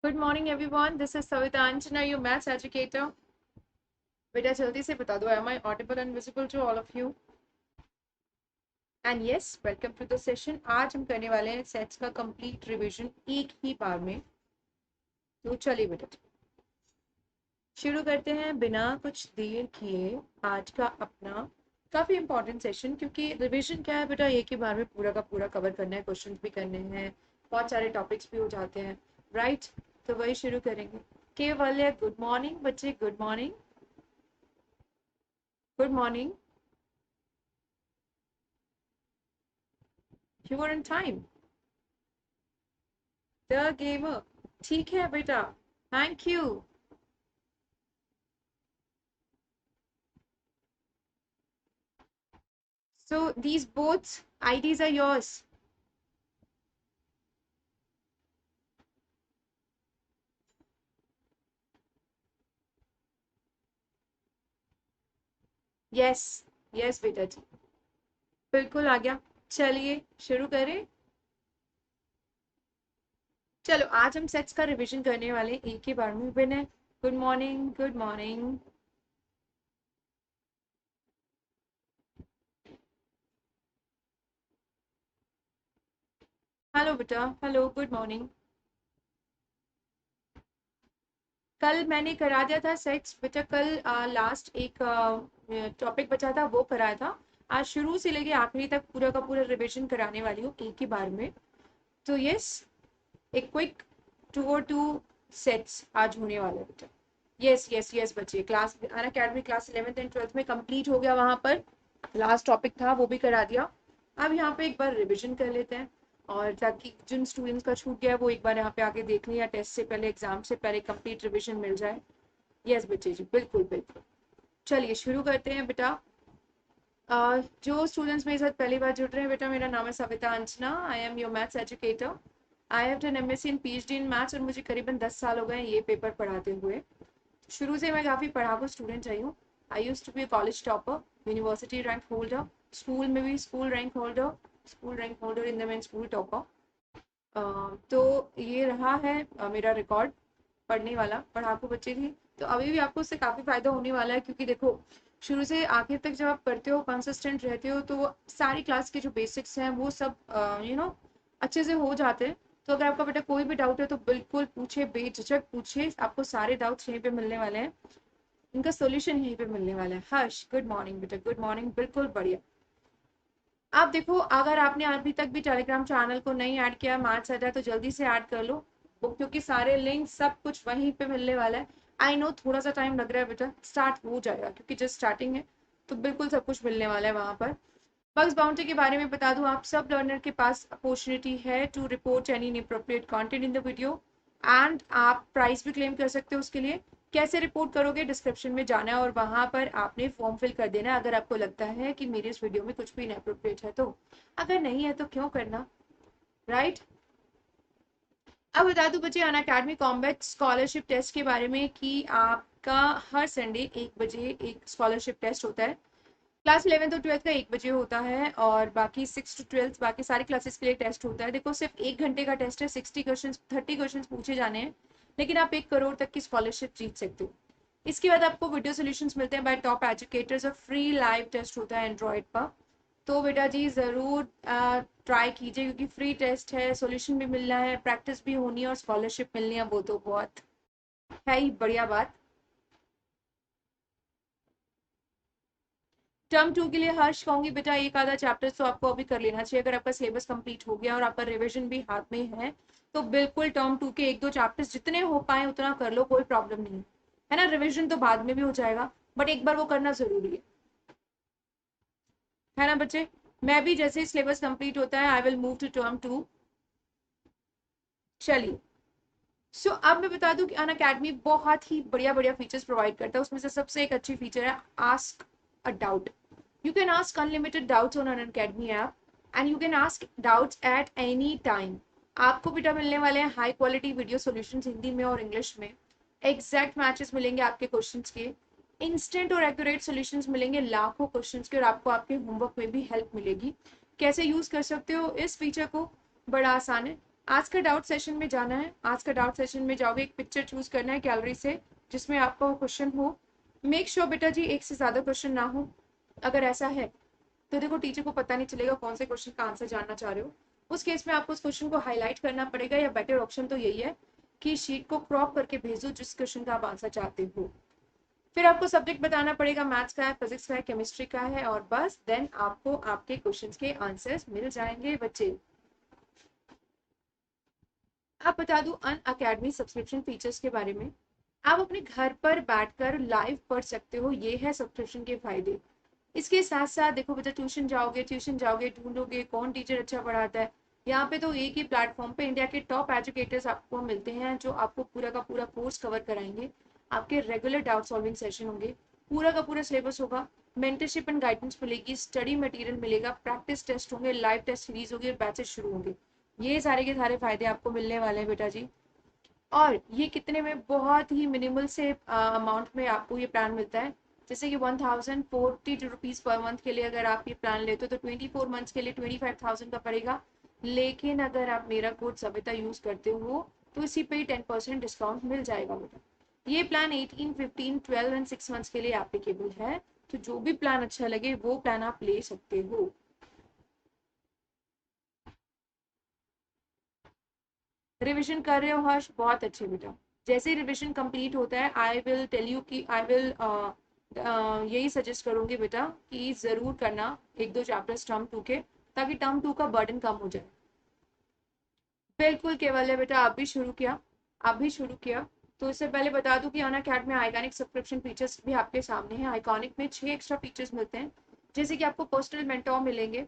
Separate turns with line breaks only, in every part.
Good morning, everyone. This is Savita Anjana, your maths educator. बेटा जल्दी से बता दो, am I audible and visible to all of you? And yes, welcome to the session. आज हम करने वाले हैं सेट्स का कंप्लीट रिवीजन एक ही बार में. तो चलिए बेटा शुरू करते हैं बिना कुछ देर किए आज का अपना काफी इंपॉर्टेंट सेशन. क्योंकि रिवीजन क्या है बेटा, एक ही बार में पूरा का पूरा कवर करना है, क्वेश्चंस भी करने हैं, बहुत सारे टॉपिक्स भी हो जाते हैं, राइट? तो वही शुरू करेंगे. केवल गुड मॉर्निंग बच्चे, good morning. Good morning. You were in time. The gamer. ठीक है बेटा. Thank you. So these both IDs are yours. Yes. Yes बेटा जी. बिल्कुल आ गया. चलिए शुरू करें. चलो आज हम सेट्स का रिवीजन करने वाले एक ही बार में. Vinay, good morning. Good morning. Hello बेटा. Hello, good morning. कल मैंने करा दिया था सेट्स बेटा. कल लास्ट एक टॉपिक बचा था वो कराया था. आज शुरू से लेके आखिरी तक पूरा का पूरा रिवीजन कराने वाली हूँ एक ही बार में. तो यस, एक क्विक 2 और 2 सेट्स आज होने वाला है बेटा. यस यस यस बच्चे. Class Unacademy class 11th and 12th में कंप्लीट हो गया. वहां पर लास्ट टॉपिक था वो भी करा दिया. अब यहाँ पे एक बार रिवीजन कर लेते हैं, और ताकि जिन स्टूडेंट्स का छूट गया है वो एक बार यहाँ पे आके देख लें, या टेस्ट से पहले, एग्जाम से पहले कंप्लीट रिवीजन मिल जाए. यस बच्चे जी, बिल्कुल बिल्कुल. चलिए शुरू करते हैं बेटा. जो स्टूडेंट्स मेरे साथ पहली बार जुड़ रहे हैं बेटा, मेरा नाम है Savita Anjana. I am your maths educator. I have done MSc in PhD in maths, और मुझे करीबन 10 साल हो गए ये पेपर पढ़ाते हुए. शुरू से मैं काफ़ी पढ़ाकू स्टूडेंट रही हूँ. I used to be college topper, university rank holder, school में भी school rank holder in the mean school topper. तो ये रहा है मेरा रिकॉर्ड पढ़ने वाला, पढ़ाकू बच्चे थी. तो अभी भी आपको उससे काफ़ी फायदा होने वाला है, क्योंकि देखो शुरू से आखिर तक जब आप करते हो, कंसिस्टेंट रहते हो, तो सारी क्लास के जो बेसिक्स हैं वो सब अच्छे से हो जाते हैं. तो अगर आपका बेटा कोई भी डाउट है तो बिल्कुल पूछे, बेझिझक पूछे. आपको सारे डाउट्स यहीं पे मिलने वाले हैं, इनका सोल्यूशन यहीं पे मिलने वाला है. हर्ष, गुड मॉर्निंग बेटा. Good morning. बिल्कुल बढ़िया. आप देखो, अगर आपने अभी तक भी टेलीग्राम चैनल को नहीं ऐड किया मैथ्स अड्डा, तो जल्दी से ऐड कर लो, क्योंकि सारे लिंक सब कुछ वहीं पे मिलने वाला है. आई नो थोड़ा सा टाइम लग रहा है बेटा, स्टार्ट हो जाएगा क्योंकि जस्ट स्टार्टिंग है. तो बिल्कुल सब कुछ मिलने वाला है वहां पर. बग्स बाउंड्री के बारे में बता दूं, आप सब लर्नर के पास अपॉर्चुनिटी है to report any inappropriate content in the video, and आप प्राइस भी क्लेम कर सकते हो उसके लिए. कैसे रिपोर्ट करोगे? डिस्क्रिप्शन में जाना है और वहां पर आपने फॉर्म फिल कर देना है, अगर आपको लगता है कि मेरे इस वीडियो में कुछ भी इनअप्रोप्रिएट है तो. अगर नहीं है तो क्यों करना, राइट? अब बता दूं बच्चे अन अकेडमी कॉम्बैट स्कॉलरशिप टेस्ट के बारे में, कि आपका हर संडे 1 बजे एक स्कॉलरशिप टेस्ट होता है. क्लास 11th और 12th का 1 बजे होता है, और बाकी 6 to 12th बाकी सारी क्लासेस के लिए टेस्ट होता है. देखो सिर्फ 1 घंटे का टेस्ट है, 30 क्वेश्चन पूछे जाने हैं, लेकिन आप 1 करोड़ तक की स्कॉलरशिप जीत सकते हो. इसके बाद आपको वीडियो सोल्यूशंस मिलते हैं बाय टॉप एजुकेटर्स, और फ्री लाइव टेस्ट होता है एंड्रॉइड पर. तो बेटा जी ज़रूर ट्राई कीजिए, क्योंकि फ्री टेस्ट है, सोल्यूशन भी मिलना है, प्रैक्टिस भी होनी है, और स्कॉलरशिप मिलनी है. वो तो बहुत है ही बढ़िया बात. टर्म 2 के लिए हर्ष कहूंगी बेटा, एक आधा चैप्टर तो आपको अभी कर लेना चाहिए. अगर आपका सिलेबस कंप्लीट हो गया और आपका रिवीजन भी हाथ में है, तो बिल्कुल टर्म 2 के 1-2 चैप्टर्स जितने हो पाए उतना कर लो, कोई प्रॉब्लम नहीं है ना. रिवीजन तो बाद में भी हो जाएगा, बट एक बार वो करना जरूरी है ना बच्चे. मैं भी जैसे ही सिलेबस कंप्लीट होता है I will move to term 2. चलिए. अब मैं बता दूं कि अन अकेडमी बहुत ही बढ़िया बढ़िया फीचर्स प्रोवाइड करता है. उसमें से सबसे एक अच्छी फीचर है ask a doubt. You can ask unlimited doubts on an Academy app, and you can ask doubts at any time. आपको बेटा मिलने वाले हैं high quality video solutions Hindi में और इंग्लिश में. एग्जैक्ट मैचेस मिलेंगे आपके क्वेश्चंस के. इंस्टेंट और एक्यूरेट सॉल्यूशंस मिलेंगे लाखों क्वेश्चंस के, और आपको आपके होमवर्क में भी हेल्प मिलेगी. कैसे यूज कर सकते हो इस फीचर को? बड़ा आसान है. आज का डाउट सेशन में जाना है। आज का डाउट सेशन में जाओगे, एक पिक्चर चूज करना है गैलरी से जिसमें आपका वो क्वेश्चन हो। मेक श्योर बेटा जी एक से ज्यादा क्वेश्चन ना हो। अगर ऐसा है तो देखो टीचर को पता नहीं चलेगा कौन से क्वेश्चन का आंसर जानना चाह रहे हो। उस केस में आपको उस क्वेश्चन को हाईलाइट करना पड़ेगा, या बेटर ऑप्शन तो यही है कि शीट को क्रॉप करके भेजो जिस क्वेश्चन का आप आंसर चाहते हो। फिर आपको सब्जेक्ट बताना पड़ेगा, मैथ्स का है, फिजिक्स का है, केमिस्ट्री का है, और बस देन आपको आपके क्वेश्चंस के आंसर्स मिल जाएंगे बच्चे। आप बता दूं अन अकेडमी सब्सक्रिप्शन फीचर्स के बारे में। आप अपने घर पर बैठकर लाइव पढ़ सकते हो, ये है सब्सक्रिप्शन के फायदे। इसके साथ साथ देखो बेटा, ट्यूशन जाओगे ढूंढोगे कौन टीचर अच्छा पढ़ाता है। यहाँ पे तो एक ही प्लेटफॉर्म पे इंडिया के टॉप एजुकेटर्स आपको मिलते हैं जो आपको पूरा का पूरा कोर्स कवर कराएंगे। आपके रेगुलर डाउट सॉल्विंग सेशन होंगे, पूरा का पूरा सिलेबस होगा, मेंटरशिप एंड गाइडेंस मिलेगी, स्टडी मटेरियल मिलेगा, प्रैक्टिस टेस्ट होंगे, लाइव टेस्ट सीरीज होगी और बैचेस शुरू होंगे। ये सारे के सारे फायदे आपको मिलने वाले हैं बेटा जी। और ये कितने में, बहुत ही मिनिमल से अमाउंट में आपको ये प्लान मिलता है। जैसे कि 1040 रुपीज पर मंथ के लिए अगर आप ये प्लान लेते हो तो 24 मंथ्स के लिए 25,000 का पड़ेगा। लेकिन अगर आप मेरा कोड सविता यूज करते हो तो इसी पे 10% डिस्काउंट मिल जाएगा बेटा। ये प्लान 18, 15, 12 एंड 6 मंथ्स के लिए एप्लीकेबल है। तो जो भी प्लान अच्छा लगे वो प्लान आप ले सकते हो। रिविजन कर रहे हो हर्ष, बहुत अच्छे बेटा। जैसे रिविजन कंप्लीट होता है आई विल टेल यू कि आई विल यही सजेस्ट करूंगी बेटा कि जरूर करना एक दो चैप्टर्स टर्म टू के, ताकि टर्म टू का बर्डन कम हो जाए। बिल्कुल केवल है बेटा, आप भी शुरू किया। तो इससे पहले बता दूं कि अन अकेडमी में आइकॉनिक सब्सक्रिप्शन फीचर्स भी आपके सामने हैं। आइकॉनिक में 6 एक्स्ट्रा फीचर्स मिलते हैं, जैसे कि आपको पर्सनल मेंटोर मिलेंगे।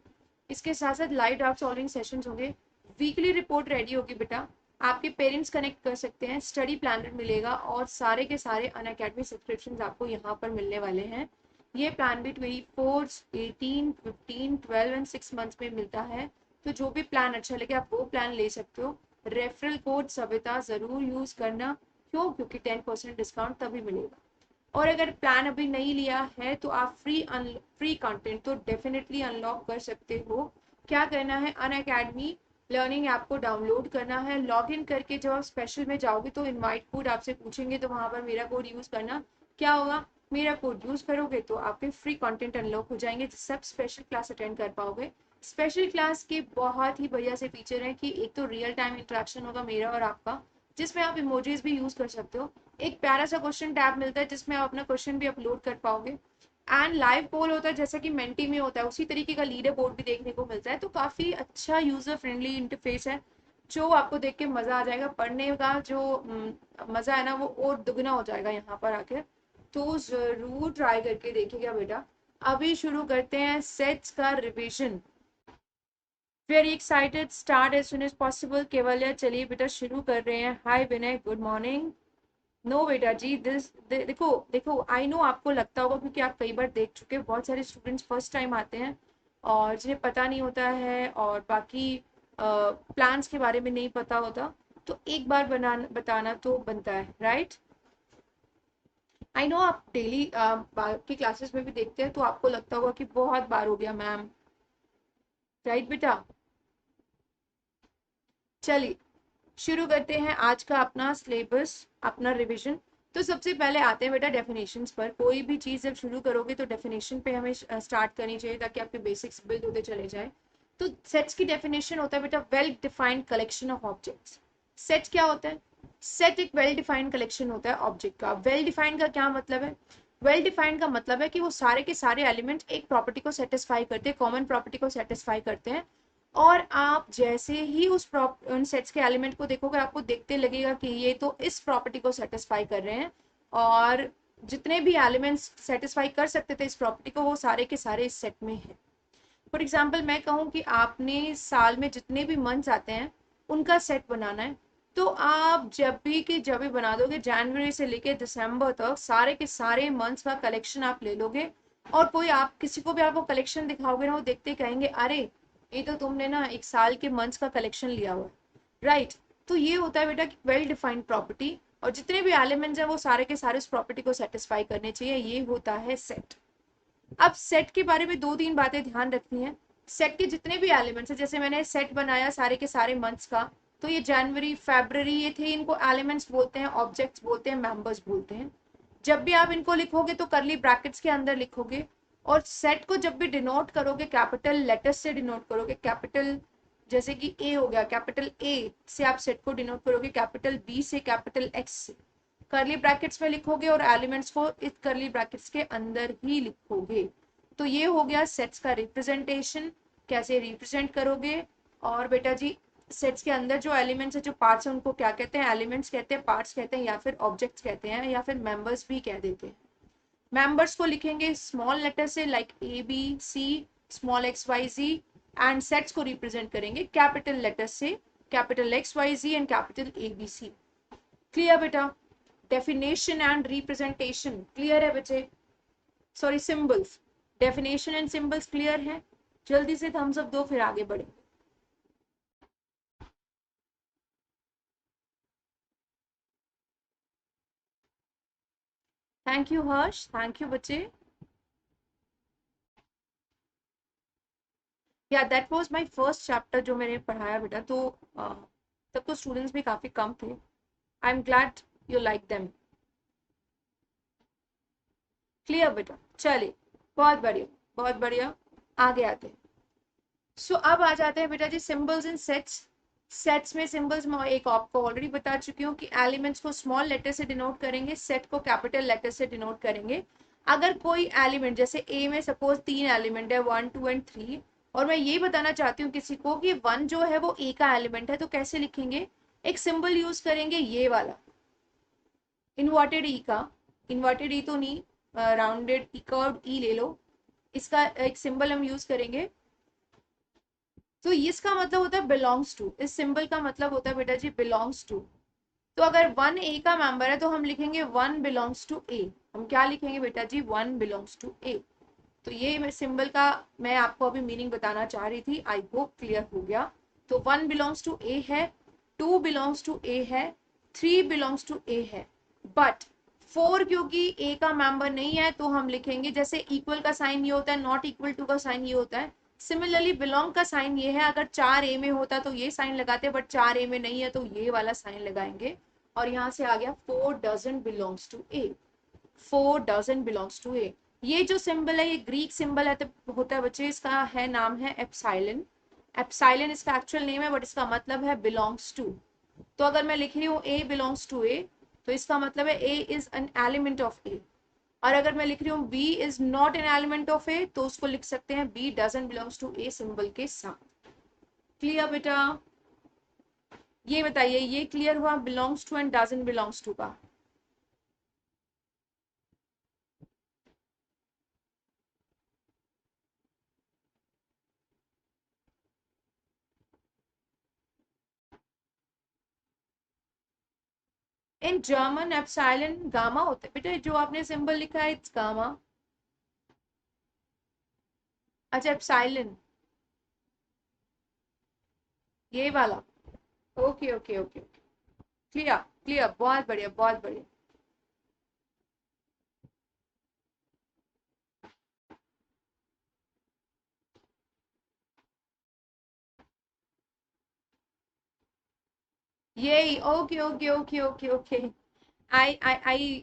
इसके साथ साथ लाइव डाउट सॉल्विंग सेशंस होंगे, वीकली रिपोर्ट रेडी होगी बेटा, आपके पेरेंट्स कनेक्ट कर सकते हैं, स्टडी प्लानर मिलेगा, और सारे के सारे अन अकेडमी सब्सक्रिप्शन आपको यहाँ पर मिलने वाले हैं। ये प्लान भी 24, 18, 15, 12 एंड 6 मंथ्स में मिलता है। तो जो भी प्लान अच्छा लगे आप वो प्लान ले सकते हो। रेफरल कोड सविता जरूर यूज करना। क्यों? क्योंकि 10% डिस्काउंट तभी मिलेगा। और अगर प्लान अभी नहीं लिया है तो आप फ्री कंटेंट तो डेफिनेटली अनलॉक कर सकते हो। क्या करना है, अन अकेडमी लर्निंग ऐप को डाउनलोड करना है। लॉग इन करके जब आप स्पेशल में जाओगे तो इनवाइट कोड आपसे पूछेंगे, तो वहां पर मेरा कोड यूज करना। क्या होगा, मेरा कोड यूज करोगे तो आपके फ्री कंटेंट अनलॉक हो जाएंगे, जिससे आप स्पेशल क्लास अटेंड कर पाओगे। स्पेशल क्लास के बहुत ही बढ़िया से फीचर है कि एक तो रियल टाइम इंटरेक्शन होगा मेरा और आपका, जिसमें आप इमोजीज भी यूज कर सकते हो। एक प्यारा सा क्वेश्चन टैब मिलता है जिसमें आप अपना क्वेश्चन भी अपलोड कर पाओगे। एंड लाइव पोल होता है जैसा कि मेंटी में होता है, उसी तरीके का लीडर बोर्ड भी देखने को मिलता है। तो काफी अच्छा यूजर फ्रेंडली इंटरफेस है, जो आपको देख के मजा आ जाएगा। पढ़ने का जो मजा है ना वो और दुगना हो जाएगा यहाँ पर आकर। तो जरूर ट्राई करके देखिएगा बेटा। अभी शुरू करते हैं सेट्स का revision. Very excited, start as soon as possible. केवलिया चलिए बेटा शुरू कर रहे हैं। Hi Vinay, good morning. No बेटा जी, देखो देखो, आई नो आपको लगता होगा क्योंकि आप कई बार देख चुके हैं, बहुत सारे स्टूडेंट्स फर्स्ट टाइम आते हैं और जिन्हें पता नहीं होता है और बाकी प्लान्स के बारे में नहीं पता होता। तो एक बार बताना तो बनता है, राइट। आई नो आप डेली की क्लासेस में भी देखते हैं तो आपको लगता होगा कि बहुत बार हो गया मैम, राइट बेटा। चलिए शुरू करते हैं आज का अपना सिलेबस, अपना रिवीजन। तो सबसे पहले आते हैं बेटा डेफिनेशंस पर। कोई भी चीज जब शुरू करोगे तो डेफिनेशन पे हमें स्टार्ट करनी चाहिए ताकि आपके बेसिक्स बिल्ड होते चले जाए। तो सेट्स की डेफिनेशन होता है बेटा well defined collection of objects. Set क्या होता है? सेट एक वेल डिफाइंड कलेक्शन होता है ऑब्जेक्ट का। वेल डिफाइंड का क्या मतलब है? वेल डिफाइंड का मतलब है कि वो सारे के सारे एलिमेंट एक प्रॉपर्टी को सेटिस्फाई करते हैं, कॉमन प्रॉपर्टी को सेटिस्फाई करते हैं। और आप जैसे ही उन सेट्स के एलिमेंट को देखोगे आपको देखते लगेगा कि ये तो इस प्रॉपर्टी को सेटिस्फाई कर रहे हैं। और जितने भी एलिमेंट्स सेटिस्फाई कर सकते थे इस प्रॉपर्टी को वो सारे के सारे इस सेट में है। फॉर एग्जाम्पल मैं कहूँ कि आपने साल में जितने भी मंथ्स आते हैं उनका सेट बनाना है, तो आप जब भी बना दोगे जनवरी से लेके दिसंबर तक सारे के सारे मंथ्स का कलेक्शन आप ले लोगे। और कोई आप किसी को भी आप वो कलेक्शन दिखाओगे ना, वो देखते कहेंगे अरे ये तो तुमने ना एक साल के मंथ्स का कलेक्शन लिया हुआ है, राइट। तो ये होता है बेटा वेल डिफाइंड प्रॉपर्टी, और जितने भी एलिमेंट्स हैं वो सारे के सारे उस प्रॉपर्टी को सेटिस्फाई करने चाहिए। ये होता है सेट। अब सेट के बारे में दो तीन बातें ध्यान रखनी है। सेट के जितने भी एलिमेंट्स है, जैसे मैंने सेट बनाया सारे के सारे मंथ्स का, तो ये जनवरी, फरवरी ये थे, इनको एलिमेंट्स बोलते हैं, ऑब्जेक्ट्स बोलते हैं, मेंबर्स बोलते हैं। जब भी आप इनको लिखोगे तो करली ब्रैकेट्स के अंदर लिखोगे। और सेट को जब भी डिनोट करोगे कैपिटल लेटर्स से डिनोट करोगे, कैपिटल जैसे कि ए हो गया, कैपिटल ए से आप सेट को डिनोट करोगे, कैपिटल बी से, कैपिटल एक्स से। करली ब्रैकेट्स में लिखोगे और एलिमेंट्स को इस करली ब्रैकेट्स के अंदर ही लिखोगे। तो ये हो गया सेट्स का रिप्रेजेंटेशन, कैसे रिप्रेजेंट करोगे। और बेटा जी सेट्स के अंदर जो एलिमेंट्स है, जो पार्ट्स है, उनको क्या कहते हैं, एलिमेंट्स कहते हैं, पार्ट्स कहते हैं, या फिर ऑब्जेक्ट्स कहते हैं, या फिर मेंबर्स भी कह देते हैं। मेंबर्स को लिखेंगे स्मॉल लेटर से, like a B c, small x Y ji. And sets को रिप्रेजेंट करेंगे कैपिटल लेटर से, capital X Y ji and capital A B C. Clear बेटा। डेफिनेशन एंड रिप्रेजेंटेशन क्लियर है बच्चे, sorry symbols, definition and symbols clear है। जल्दी से thumbs up दो फिर आगे बढ़े। Thank you Harsh, thank you बच्चे। Yeah that was my first chapter जो मैंने पढ़ाया बेटा, तो तब तो स्टूडेंट्स भी काफी कम थे। I am glad you like them. Clear बेटा, चलिए बहुत बढ़िया, बहुत बढ़िया। आगे आते हैं। सो अब आ जाते हैं बेटा जी सिंबल्स इन सेट्स। सेट्स में सिंबल्स मैं एक आपको ऑलरेडी बता चुकी हूँ कि एलिमेंट्स को स्मॉल लेटर से डिनोट करेंगे, सेट को कैपिटल लेटर से डिनोट करेंगे। अगर कोई एलिमेंट, जैसे ए में सपोज 3 एलिमेंट है, 1 2 एंड 3, और मैं ये बताना चाहती हूँ किसी को कि 1 जो है वो ए का एलिमेंट है, तो कैसे लिखेंगे, एक सिंबल यूज करेंगे ये वाला, इन्वर्टेड ई का। इन्वर्टेड ई तो नहीं, राउंडेड ई, कर्व्ड ई ले लो। इसका एक सिंबल हम यूज करेंगे, तो इसका मतलब होता है बिलोंग्स टू। इस सिंबल का मतलब होता है बेटा जी बिलोंग्स टू। तो अगर 1 ए का मेंबर है तो हम लिखेंगे 1 बिलोंग्स टू ए। हम क्या लिखेंगे बेटा जी, 1 बिलोंग्स टू ए। तो ये सिंबल का मैं आपको अभी मीनिंग बताना चाह रही थी, आई होप क्लियर हो गया। तो 1 बिलोंग्स टू ए है, 2 बिलोंग्स टू ए है, 3 बिलोंग्स टू ए है। बट 4 क्योंकि ए का मेंबर नहीं है तो हम लिखेंगे, जैसे इक्वल का साइन ये होता है, नॉट इक्वल टू का साइन ये होता है, सिमिलरली बिलोंग का साइन ये है। अगर 4 ए में होता तो ये साइन लगाते, बट 4 ए में नहीं है तो ये वाला साइन लगाएंगे। और यहाँ से आ गया 4 doesn't belongs to A, 4 doesn't belongs to A. ये जो सिंबल है ये ग्रीक सिंबल है, तो होता है बच्चे, इसका है नाम है एप्सिलॉन। एप्सिलॉन इसका एक्चुअल नेम है, बट इसका मतलब है बिलोंग्स टू। तो अगर मैं लिख रही हूँ ए बिलोंग्स टू ए, तो इसका मतलब है A is an element of A. और अगर मैं लिख रही हूँ B is not an element of A, तो उसको लिख सकते हैं B doesn't belongs to A symbol के साथ। क्लियर बेटा। ये बताइए, ये क्लियर हुआ belongs to and doesn't belongs to का। इन जर्मन एप्सिलॉन गामा होता है बेटा, जो आपने सिंबल लिखा है इट्स गामा। अच्छा एप्सिलॉन, ये वाला। Okay okay okay okay. Clear, clear, बहुत बढ़िया, बहुत बढ़िया। यही, okay okay okay okay okay. I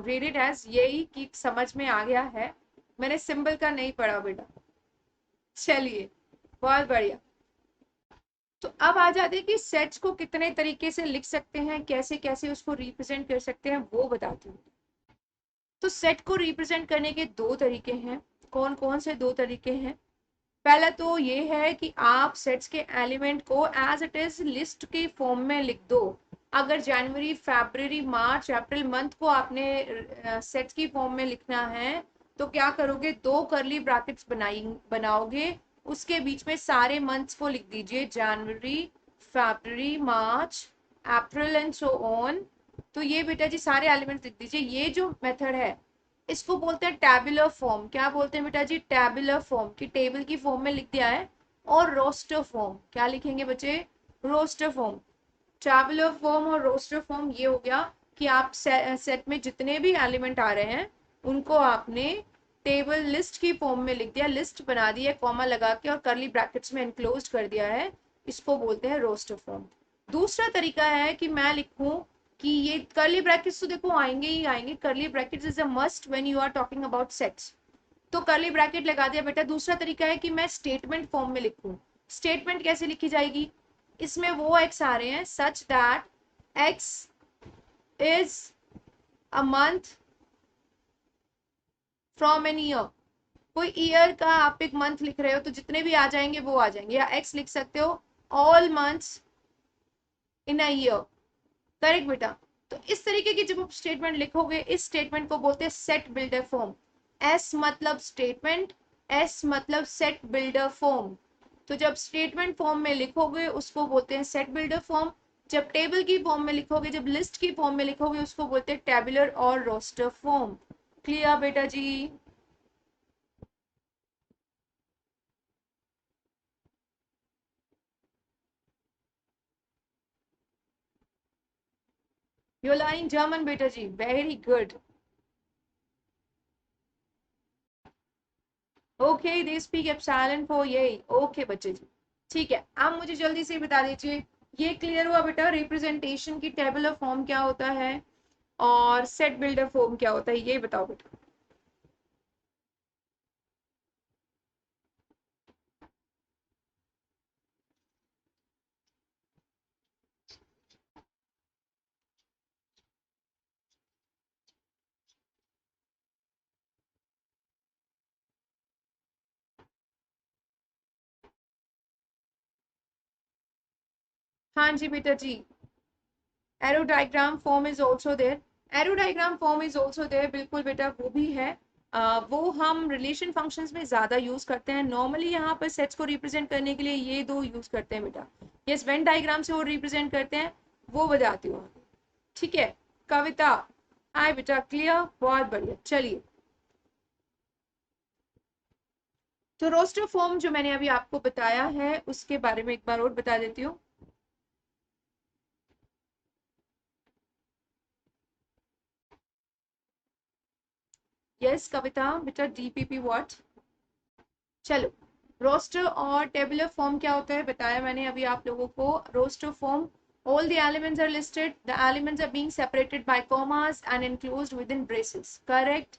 read it as यही, कि समझ में आ गया है। मैंने सिंबल का नहीं पढ़ा बेटा। चलिए बहुत बढ़िया। तो अब आ जाते हैं कि सेट्स को कितने तरीके से लिख सकते हैं, कैसे कैसे उसको रिप्रेजेंट कर सकते हैं, वो बताती हूँ। तो सेट को रिप्रेजेंट करने के दो तरीके हैं। कौन कौन से दो तरीके हैं। पहला तो ये है कि आप सेट्स के एलिमेंट को एज इट इज लिस्ट के फॉर्म में लिख दो। अगर जनवरी, फरवरी, मार्च, अप्रैल मंथ को आपने सेट्स की फॉर्म में लिखना है, तो क्या करोगे, दो करली ब्रैकेट्स बनाओगे, उसके बीच में सारे मंथ्स को लिख दीजिए, जनवरी, फरवरी, मार्च, अप्रैल एंड सो ऑन। तो ये बेटा जी सारे एलिमेंट्स लिख दीजिए। ये जो मेथड है इसको बोलते हैं टैबुलर फॉर्म। क्या बोलते हैं बेटा जी, टैबुलर फॉर्म, की टेबल की फॉर्म में लिख दिया है। और रोस्टर फॉर्म, क्या लिखेंगे बच्चे, रोस्टर फॉर्म। टैबुलर फॉर्म और रोस्टर फॉर्म ये हो गया कि आप सेट में जितने भी एलिमेंट आ रहे हैं उनको आपने टेबल लिस्ट की फॉर्म में लिख दिया, लिस्ट बना दी है कॉमा लगा के और करली ब्रैकेट्स में एनक्लोज कर दिया है। इसको बोलते हैं रोस्टर फॉर्म। दूसरा तरीका है कि मैं लिखूं कि ये कर्ली ब्रैकेट्स तो देखो आएंगे ही आएंगे, curly brackets is a must when you are talking about sets, तो कर्ली ब्रैकेट लगा दिया बेटा। दूसरा तरीका है कि मैं स्टेटमेंट फॉर्म में लिखूं। स्टेटमेंट कैसे लिखी जाएगी, इसमें वो एक्स आ रहे हैं such that x is a month from an year. कोई ईयर का आप एक मंथ लिख रहे हो तो जितने भी आ जाएंगे वो आ जाएंगे, या एक्स लिख सकते हो all months in a year. Correct बेटा। तो इस तरीके की जब आप स्टेटमेंट लिखोगे, इस स्टेटमेंट को बोलते हैं सेट बिल्डर फॉर्म। एस मतलब स्टेटमेंट, एस मतलब सेट बिल्डर फॉर्म। तो जब स्टेटमेंट फॉर्म में लिखोगे उसको बोलते हैं सेट बिल्डर फॉर्म। जब टेबल की फॉर्म में लिखोगे, जब लिस्ट की फॉर्म में लिखोगे उसको बोलते हैं टेबुलर और रोस्टर फॉर्म। क्लियर बेटा जी। यू आर लर्निंग जर्मन बेटा जी, very good. Okay they speak epsilon for यही, ओके बच्चे जी। ठीक है, अब मुझे जल्दी से बता दीजिए, ये क्लियर हुआ बेटा रिप्रेजेंटेशन की टेबल ऑफ फॉर्म क्या होता है और सेट बिल्डर फॉर्म क्या होता है, ये बताओ बेटा। हाँ जी बेटा जी, arrow diagram form is also there. Arrow diagram form is also there, बिल्कुल बेटा वो भी है। वो हम रिलेशन फंक्शंस में ज्यादा यूज करते हैं। नॉर्मली यहाँ पर सेट्स को रिप्रेजेंट करने के लिए ये दो यूज करते हैं बेटा। यस, वेन डायग्राम से वो रिप्रेजेंट करते हैं, वो बताती हूँ। ठीक है, कविता आए बेटा, क्लियर, बहुत बढ़िया। चलिए, तो रोस्टर फॉर्म जो मैंने अभी आपको बताया है उसके बारे में एक बार और बता देती हूँ। यस कविता बेटा, डीपीपी व्हाट। चलो, रोस्टर और टेबुलर फॉर्म क्या होता है बताया मैंने अभी आप लोगों को। Roster form, all the elements are listed, the elements are being separated by commas and enclosed within braces, correct?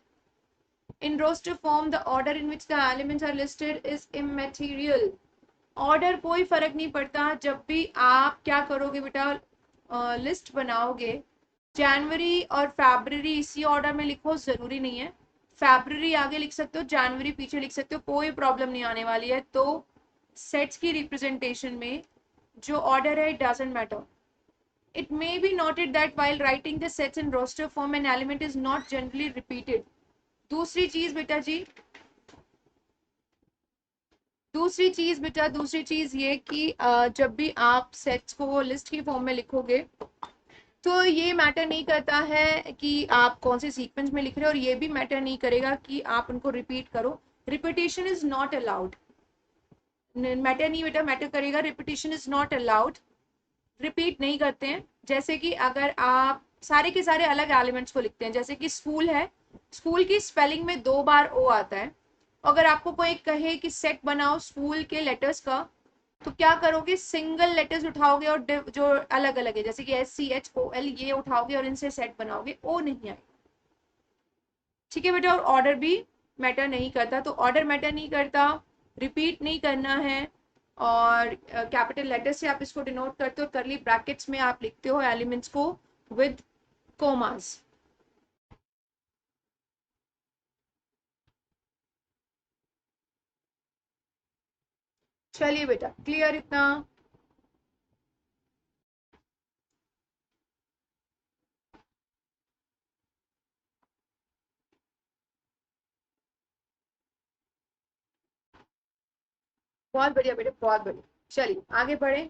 In roster form the order in which the elements are listed is immaterial। Order कोई फर्क नहीं पड़ता। जब भी आप क्या करोगे बेटा, लिस्ट बनाओगे, जनवरी और फरवरी इसी ऑर्डर में लिखो, जरूरी नहीं है। फरवरी आगे लिख सकते हो, जनवरी पीछे लिख सकते हो, कोई प्रॉब्लम नहीं आने वाली है। तो सेट्स की रिप्रेजेंटेशन में जो ऑर्डर है, it doesn't matter. It may be noted that while writing the sets in roster form, an element is not generally repeated। दूसरी चीज बेटा जी, दूसरी चीज ये कि जब भी आप सेट्स को लिस्ट की फॉर्म में लिखोगे तो ये मैटर नहीं करता है कि आप कौन से सीक्वेंस में लिख रहे हो, और ये भी मैटर नहीं करेगा कि आप उनको रिपीट करो। Repetition is not allowed. Matter नहीं बेटा, मैटर करेगा, repetition is not allowed. Repeat नहीं करते हैं। जैसे कि अगर आप सारे के सारे अलग एलिमेंट्स को लिखते हैं, जैसे कि स्कूल है, स्कूल की स्पेलिंग में 2 बार ओ आता है। अगर आपको कोई कहे कि सेट बनाओ स्कूल के लेटर्स का, तो क्या करोगे, सिंगल लेटर्स उठाओगे और जो अलग अलग है जैसे कि SCHOL ये उठाओगे और इनसे सेट बनाओगे, ओ नहीं आए। ठीक है बेटा, और ऑर्डर भी मैटर नहीं करता। तो ऑर्डर मैटर नहीं करता, रिपीट नहीं करना है, और कैपिटल लेटर से आप इसको डिनोट करते हो, करली ब्रैकेट्स में आप लिखते हो एलिमेंट्स को विद कोमास। चलिए बेटा, क्लियर इतना। बहुत बढ़िया बेटा, बहुत बढ़िया। चलिए आगे बढ़े।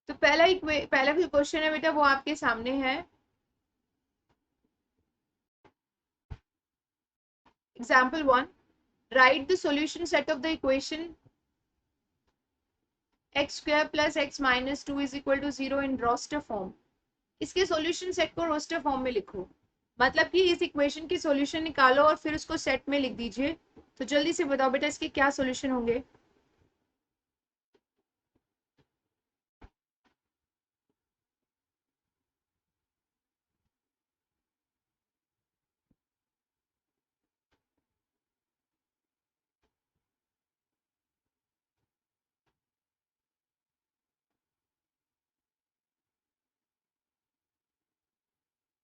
तो पहला जो क्वेश्चन है बेटा वो आपके सामने है। Example 1, write the solution set of the equation x square plus x minus 2 is equal to 0 in roster form। इसके सॉल्यूशन सेट को रोस्टर फॉर्म में लिखो, मतलब कि इस इक्वेशन की सॉल्यूशन निकालो और फिर उसको सेट में लिख दीजिए। तो जल्दी से बताओ बेटा इसके क्या सॉल्यूशन होंगे।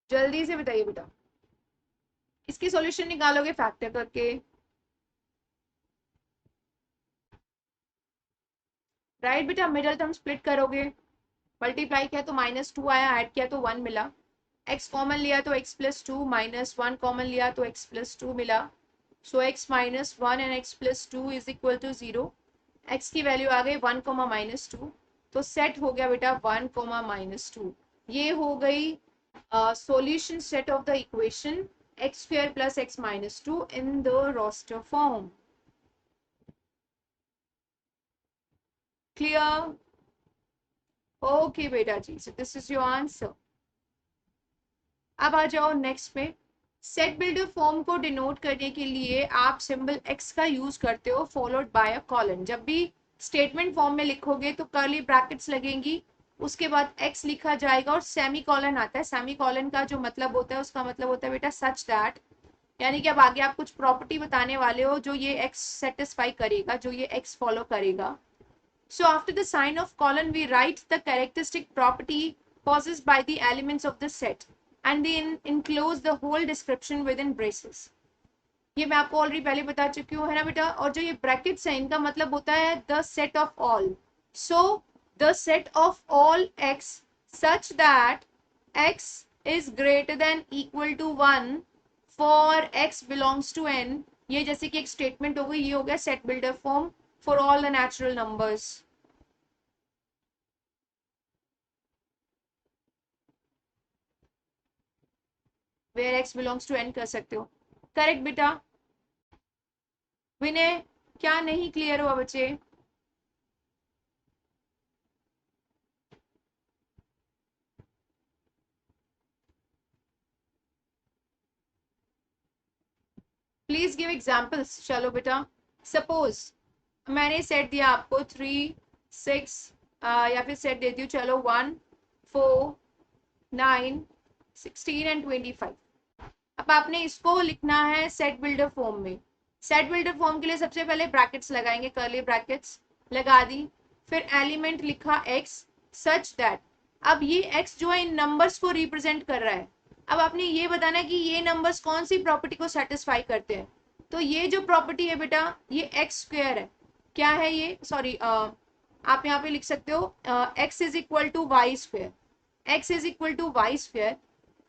जल्दी से बताइए बेटा, इसकी सॉल्यूशन निकालोगे फैक्टर करके। राइट बेटा, मिडल टर्म स्प्लिट करोगे, मल्टीप्लाई किया तो -2 आया, ऐड किया तो 1 मिला, x कॉमन लिया तो x प्लस टू, -1 कॉमन लिया तो x प्लस टू मिला। So x -1 and x plus two is equal to 0। x की वैल्यू आ गई 1 -2, तो सेट हो गया बेटा 1 -2। ये हो गई solution set of the equation x square plus x minus 2 in the roster form. Clear? Okay बेटा जी, so this is your answer. अब आ जाओ नेक्स्ट में। सेट बिल्डर फॉर्म को डिनोट करने के लिए आप सिंबल x का यूज करते हो फॉलोड बाय अ कॉलन। जब भी स्टेटमेंट फॉर्म में लिखोगे तो कर्ली ब्रैकेट्स लगेंगी, उसके बाद x लिखा जाएगा और सेमी कॉलन आता है। सेमी कॉलन का जो मतलब होता है, उसका मतलब होता है बेटा सच दैट, यानी कि अब आगे आप कुछ प्रॉपर्टी बताने वाले हो जो ये x सेटिस्फाई करेगा, जो ये x फॉलो करेगा। So after the sign of colon, we write the characteristic property possessed by the elements of the set and then enclose the whole description within braces. ये मैं आपको ऑलरेडी पहले बता चुकी हूँ, है ना बेटा। और जो ये ब्रैकेट्स है इनका मतलब होता है the set of all. So the set of all x such that x is greater than equal to 1 for x belongs to n। ये जैसे कि एक स्टेटमेंट हो गई, ये हो गया set builder form for all the natural numbers. Where x belongs to n कर सकते हो। करेक्ट बेटा। विनय, क्या नहीं क्लियर हुआ बच्चे? Please give examples. चलो बेटा, सपोज मैंने सेट दिया आपको 3 6, या फिर सेट देती हूँ चलो 1 4 9 16 एंड 25। अब आपने इसको लिखना है सेट बिल्डर फॉर्म में। सेट बिल्डर फॉर्म के लिए सबसे पहले ब्रैकेट्स लगाएंगे, कर्ली ब्रैकेट्स लगा दी, फिर एलिमेंट लिखा x सच दैट। अब ये x जो है इन नंबर्स को रिप्रेजेंट कर रहा है। अब आपने ये बताना है कि ये नंबर्स कौन सी प्रॉपर्टी को सेटिस्फाई करते हैं। तो ये जो प्रॉपर्टी है बेटा, ये एक्स स्क्वायर है। क्या है ये, सॉरी, आप यहाँ पे लिख सकते हो x is equal to y square. x is equal to y square,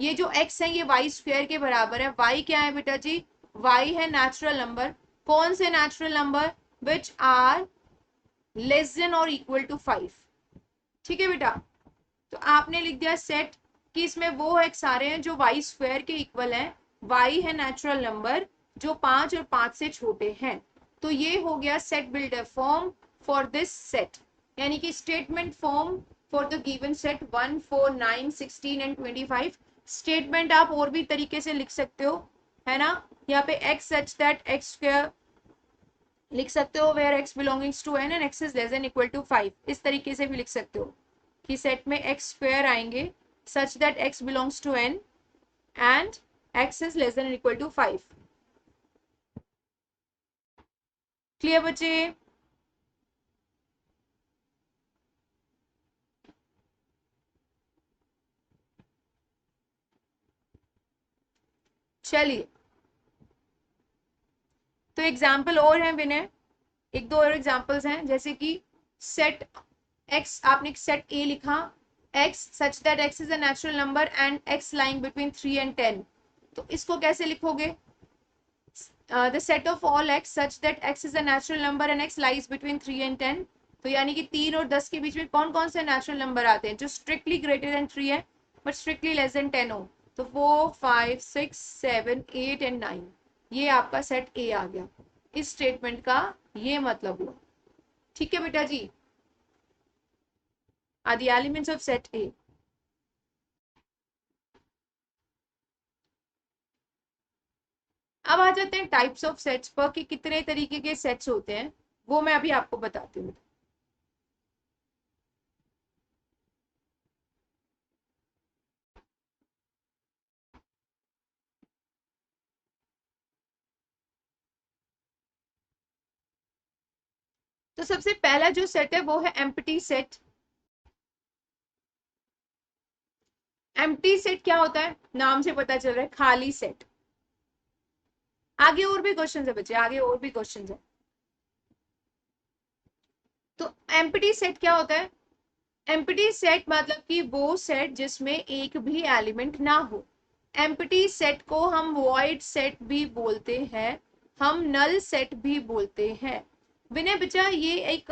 ये जो x है ये वाई स्क्वायर के बराबर है। y क्या है बेटा जी, y है नेचुरल नंबर। कौन से natural number? Which are less than और इक्वल टू 5। ठीक है बेटा, तो आपने लिख दिया सेट कि इसमें वो x आ रहे हैं जो वाई स्क्वायर के इक्वल हैं। y है नेचुरल नंबर जो 5 और 5 से छोटे हैं। तो ये हो गया set builder form for this set, यानी कि statement form for the given set 1 4 9 16 and 25। Statement आप और भी तरीके से लिख सकते हो, है ना। यहाँ पे x such that x square लिख सकते हो, where x belongings to n and x is less than equal to 5। इस तरीके से भी लिख सकते हो कि सेट में x स्क्वायर आएंगे such that x belongs to n and x is less than equal to 5। Clear बच्चे? चलिए, तो एग्जाम्पल और हैं विनय, एक दो और एग्जाम्पल्स हैं, जैसे कि सेट x, आपने सेट a लिखा, x such that x is a natural number and x lying between 3 and 10। तो इसको कैसे लिखोगे? The set of all x such that x is a natural number and x lies between 3 and 10। तो यानी कि 3 और 10 के बीच में कौन कौन से नेचुरल नंबर आते हैं जो स्ट्रिक्टली ग्रेटर देन 3 है बट स्ट्रिक्टली लेस देन 10 हो। तो 4 5 6 7 8 एंड 9, ये आपका सेट ए आ गया। इस स्टेटमेंट का ये मतलब हुआ। ठीक है बेटा जी, are the elements of set A. अब आ जाते हैं टाइप्स ऑफ सेट्स पर कि कितने तरीके के सेट्स होते हैं, वो मैं अभी आपको बताती हूँ। तो सबसे पहला जो सेट है वो है एम्प्टी सेट। एम्प्टी सेट क्या होता है, नाम से पता चल रहा है, खाली सेट। आगे और भी क्वेश्चन है बच्चे, आगे और भी क्वेश्चन है। तो एम्प्टी सेट क्या होता है, एम्प्टी सेट मतलब कि वो सेट जिसमें एक भी एलिमेंट ना हो। एम्प्टी सेट को हम वॉइड सेट भी बोलते हैं, हम नल सेट भी बोलते हैं। विनय बच्चा ये एक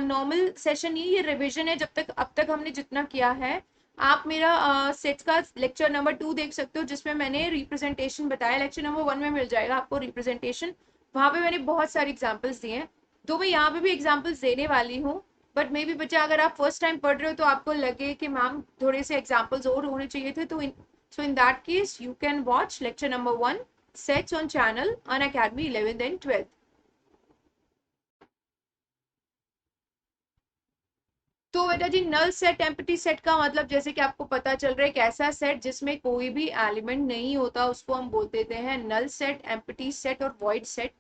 नॉर्मल सेशन ही, ये रिवीजन है, जब तक अब तक हमने जितना किया है। आप मेरा सेट्स का लेक्चर नंबर 2 देख सकते हो, जिसमें मैंने रिप्रेजेंटेशन बताया। लेक्चर नंबर 1 में मिल जाएगा आपको रिप्रेजेंटेशन, वहां पे मैंने बहुत सारे एग्जाम्पल्स दिए हैं। तो मैं यहाँ पे भी एग्जाम्पल्स देने वाली हूँ। बट मे बी बच्चा अगर आप फर्स्ट टाइम पढ़ रहे हो तो आपको लगे कि मैम थोड़े से एग्जाम्पल्स और होने चाहिए थे, तो in that case you can watch lecture number 1 sets on channel Unacademy 11th and 12th। तो बेटा जी नल सेट एम्प्टी सेट का मतलब जैसे कि आपको पता चल रहा है, एक ऐसा सेट जिसमें कोई भी एलिमेंट नहीं होता उसको हम बोल देते हैं नल सेट, एम्प्टी सेट और वॉइड सेट।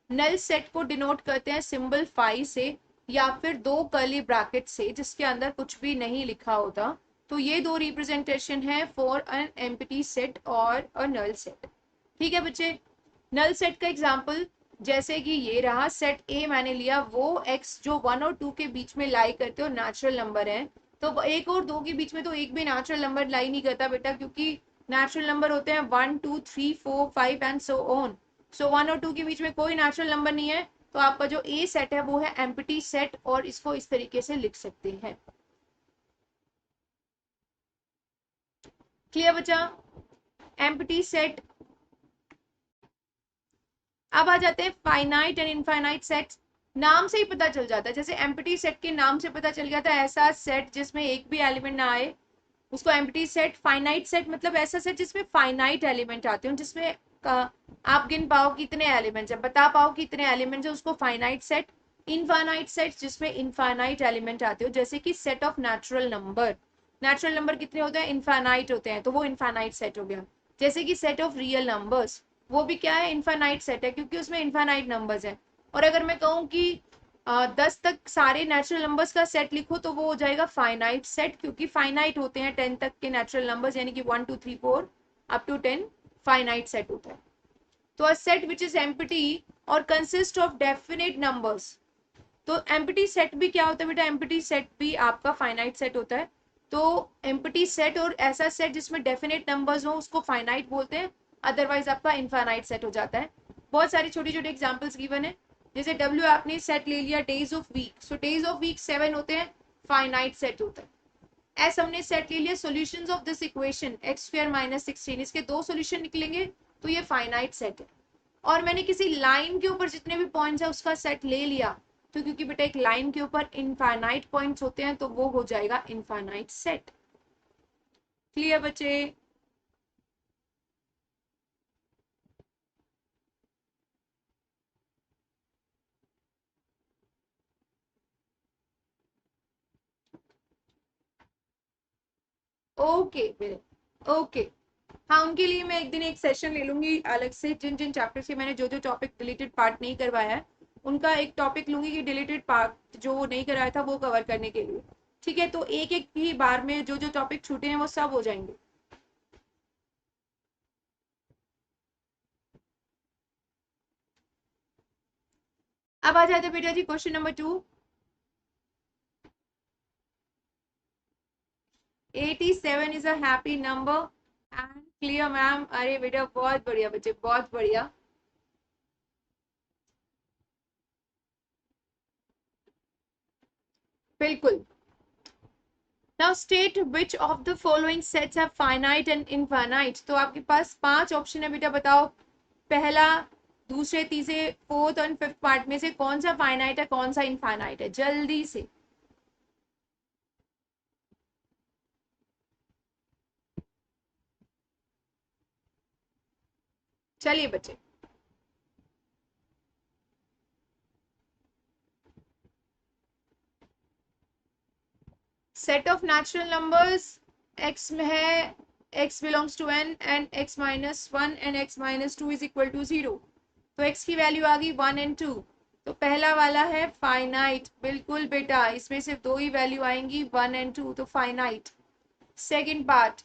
नल सेट को डिनोट करते हैं सिंबल फाई से या फिर दो कर्ली ब्रैकेट से जिसके अंदर कुछ भी नहीं लिखा होता। तो ये दो रिप्रेजेंटेशन है फॉर एन एम्प्टी सेट और अ नल सेट। ठीक है बच्चे। नल सेट का एग्जाम्पल जैसे कि ये रहा, सेट ए मैंने लिया, वो एक्स जो 1 और 2 के बीच में लाई करते हो नेचुरल नंबर है। तो एक और दो के बीच में तो एक भी नेचुरल नंबर लाई नहीं करता बेटा, क्योंकि नेचुरल नंबर होते हैं 1 2 3 4 5 एंड सो ऑन। सो 1 और 2 के बीच में कोई नेचुरल नंबर नहीं है, तो आपका जो ए सेट है वो है एम्प्टी सेट, और इसको इस तरीके से लिख सकते हैं। क्लियर बच्चा, एम्प्टी सेट। अब आ जाते हैं फाइनाइट एंड इनफाइनाइट सेट्स। नाम से ही पता चल जाता है, जैसे एम्प्टी सेट के नाम से पता चल गया था, ऐसा सेट जिसमें एक भी एलिमेंट ना आए उसको एम्प्टी सेट। फाइनाइट सेट मतलब ऐसा सेट जिसमें फाइनाइट एलिमेंट आते हो, जिसमें आप गिन पाओ कितने एलिमेंट्स है, बता पाओ कितने एलिमेंट्स है, उसको फाइनाइट सेट। इनफाइनाइट सेट जिसमें इनफाइनाइट एलिमेंट आते हो, जैसे कि set of natural number. Natural number कितने होते हैं, इनफाइनाइट होते हैं, तो वो इनफाइनाइट सेट हो गया। जैसे कि सेट ऑफ रियल नंबर्स, वो भी क्या है, इनफाइनाइट सेट है, क्योंकि उसमें इनफाइनाइट नंबर्स है। और अगर मैं कहूँ कि 10 तक सारे नेचुरल नंबर्स का सेट लिखो तो वो हो जाएगा फाइनाइट सेट, क्योंकि फाइनाइट होते हैं 10 तक के नेचुरल नंबर्स, यानी कि 1 2 3 4 अप टू 10 फाइनाइट सेट होता है। तो a set which is empty और कंसिस्ट ऑफ डेफिनेट नंबर्स। तो एम्प्टी सेट भी क्या होता है बेटा, एम्प्टी सेट भी आपका फाइनाइट सेट होता है। तो एम्प्टी सेट और ऐसा सेट जिसमें डेफिनेट नंबर्स हो उसको फाइनाइट बोलते हैं, अदरवाइज आपका इनफाइनाइट सेट हो जाता है। बहुत सारी छोटी छोटी एग्जांपल्स गिवन है, जैसे डब्ल्यू आपने सेट ले लिया days of week, so days of week 7 होते हैं, फाइनाइट सेट होता है। एस हमने सेट ले लिया, solutions of this equation x square minus 16, इसके दो सॉल्यूशन निकलेंगे, तो ये फाइनाइट सेट है। और मैंने किसी लाइन के ऊपर जितने भी पॉइंट्स है उसका सेट ले लिया, तो क्योंकि बेटा एक लाइन के ऊपर इनफाइनाइट पॉइंट्स होते हैं तो वो हो जाएगा इनफाइनाइट सेट। क्लियर बच्चे। ओके मेरे, ओके। हाँ उनके लिए मैं एक दिन एक सेशन ले लूंगी अलग से, जिन जिन चैप्टर से मैंने जो जो टॉपिक डिलीटेड पार्ट नहीं करवाया है उनका एक टॉपिक लूंगी कि डिलीटेड पार्ट जो नहीं कराया था वो कवर करने के लिए। ठीक है, तो एक एक ही बार में जो जो टॉपिक छूटे हैं वो सब हो जाएंगे। अब आ जाते बेटा जी question number 2। 87 is a happy number and clear ma'am, अरे बेटा बहुत बढ़िया बच्चे, बहुत बढ़िया। बिल्कुल। Now state which of the following sets have finite and infinite. तो आपके पास 5 ऑप्शन है बेटा, बताओ पहला, दूसरे, तीसरे, फोर्थ और फिफ्थ पार्ट में से कौन सा फाइनाइट है कौन सा इनफाइनाइट है, जल्दी से। चलिए बच्चे, set of natural numbers x में है x belongs to n and x minus one and x minus two is equal to 0। तो x की वैल्यू आ गई 1 एंड 2। तो पहला वाला है फाइनाइट, बिल्कुल बेटा, इसमें सिर्फ दो ही वैल्यू आएंगी 1 एंड 2, तो finite. Second part,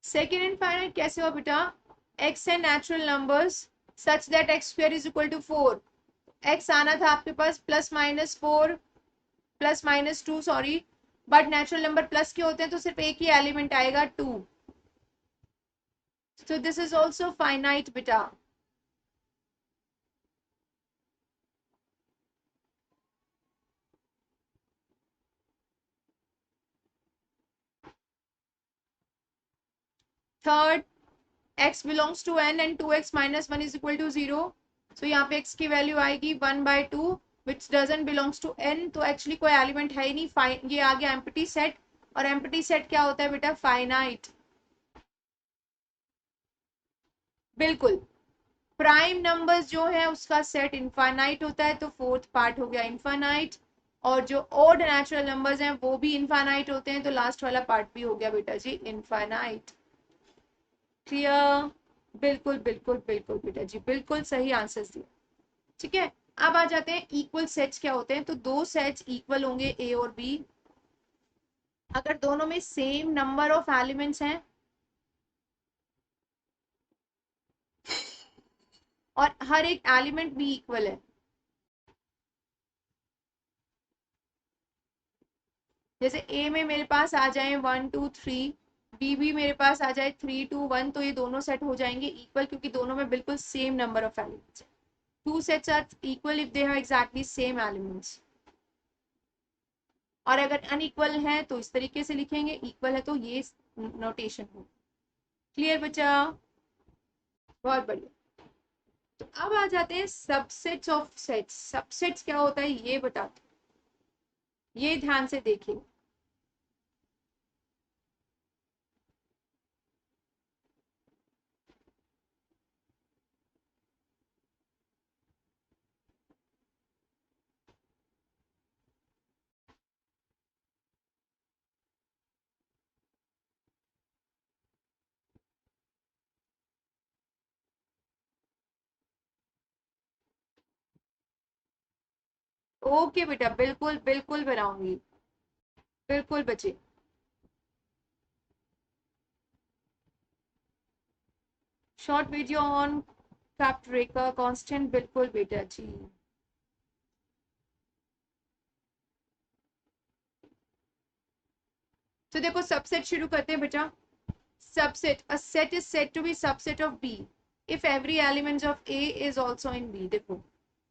second infinite कैसे हो बेटा? x है natural numbers such that x square is equal to 4। x आना था आपके पास plus minus 4 plus minus 2 sorry, but natural number plus के होते हैं तो सिर्फ एक ही एलिमेंट आएगा 2। so this is also finite beta। Third, x belongs to n and 2x minus 1 is equal to 0। so यहाँ पे x की वैल्यू आएगी 1/2 which doesn't belongs to n, तो एक्चुअली कोई एलिमेंट है ही नहीं, ये आ गया एम्प्टी सेट। और एम्प्टी सेट क्या होता है बेटा? फाइनाइट। बिल्कुल, प्राइम नंबर्स जो है उसका सेट इनफाइनाइट होता है, तो फोर्थ पार्ट हो गया इनफाइनाइट। और जो ओड नेचुरल नंबर्स हैं वो भी इनफाइनाइट होते हैं, तो लास्ट वाला पार्ट भी हो गया बेटा जी इनफाइनाइट। क्लियर? बिल्कुल बिल्कुल बिल्कुल बेटा जी, बिल्कुल सही आंसर दिया। ठीक है, अब आ जाते हैं इक्वल सेट्स क्या होते हैं। तो दो सेट्स इक्वल होंगे ए और बी अगर दोनों में सेम नंबर ऑफ एलिमेंट्स हैं और हर एक एलिमेंट भी इक्वल है। जैसे ए में मेरे पास आ जाए 1 2 3, बी भी मेरे पास आ जाए 3 2 1, तो ये दोनों सेट हो जाएंगे इक्वल क्योंकि दोनों में बिल्कुल सेम नंबर ऑफ एलिमेंट्स है। Two sets are equal if they have exactly same elements. और अगर अनइक्वल है तो इस तरीके से लिखेंगे, इक्वल है तो ये नोटेशन हो। क्लियर बच्चा? बहुत बढ़िया। तो अब आ जाते हैं सबसेट्स ऑफ सेट्स। सबसेट्स क्या होता है ये बताते हैं, ये ध्यान से देखिए। ओके बेटा, बिल्कुल बिल्कुल बनाऊंगी, बिल्कुल बच्चे। शॉर्ट वीडियो ऑन कैप्टरेका कांस्टेंट, बिल्कुल बेटा जी। तो देखो सबसेट शुरू करते हैं बेटा। Subset, a set is said to be subset of B if every element of A is also in B। देखो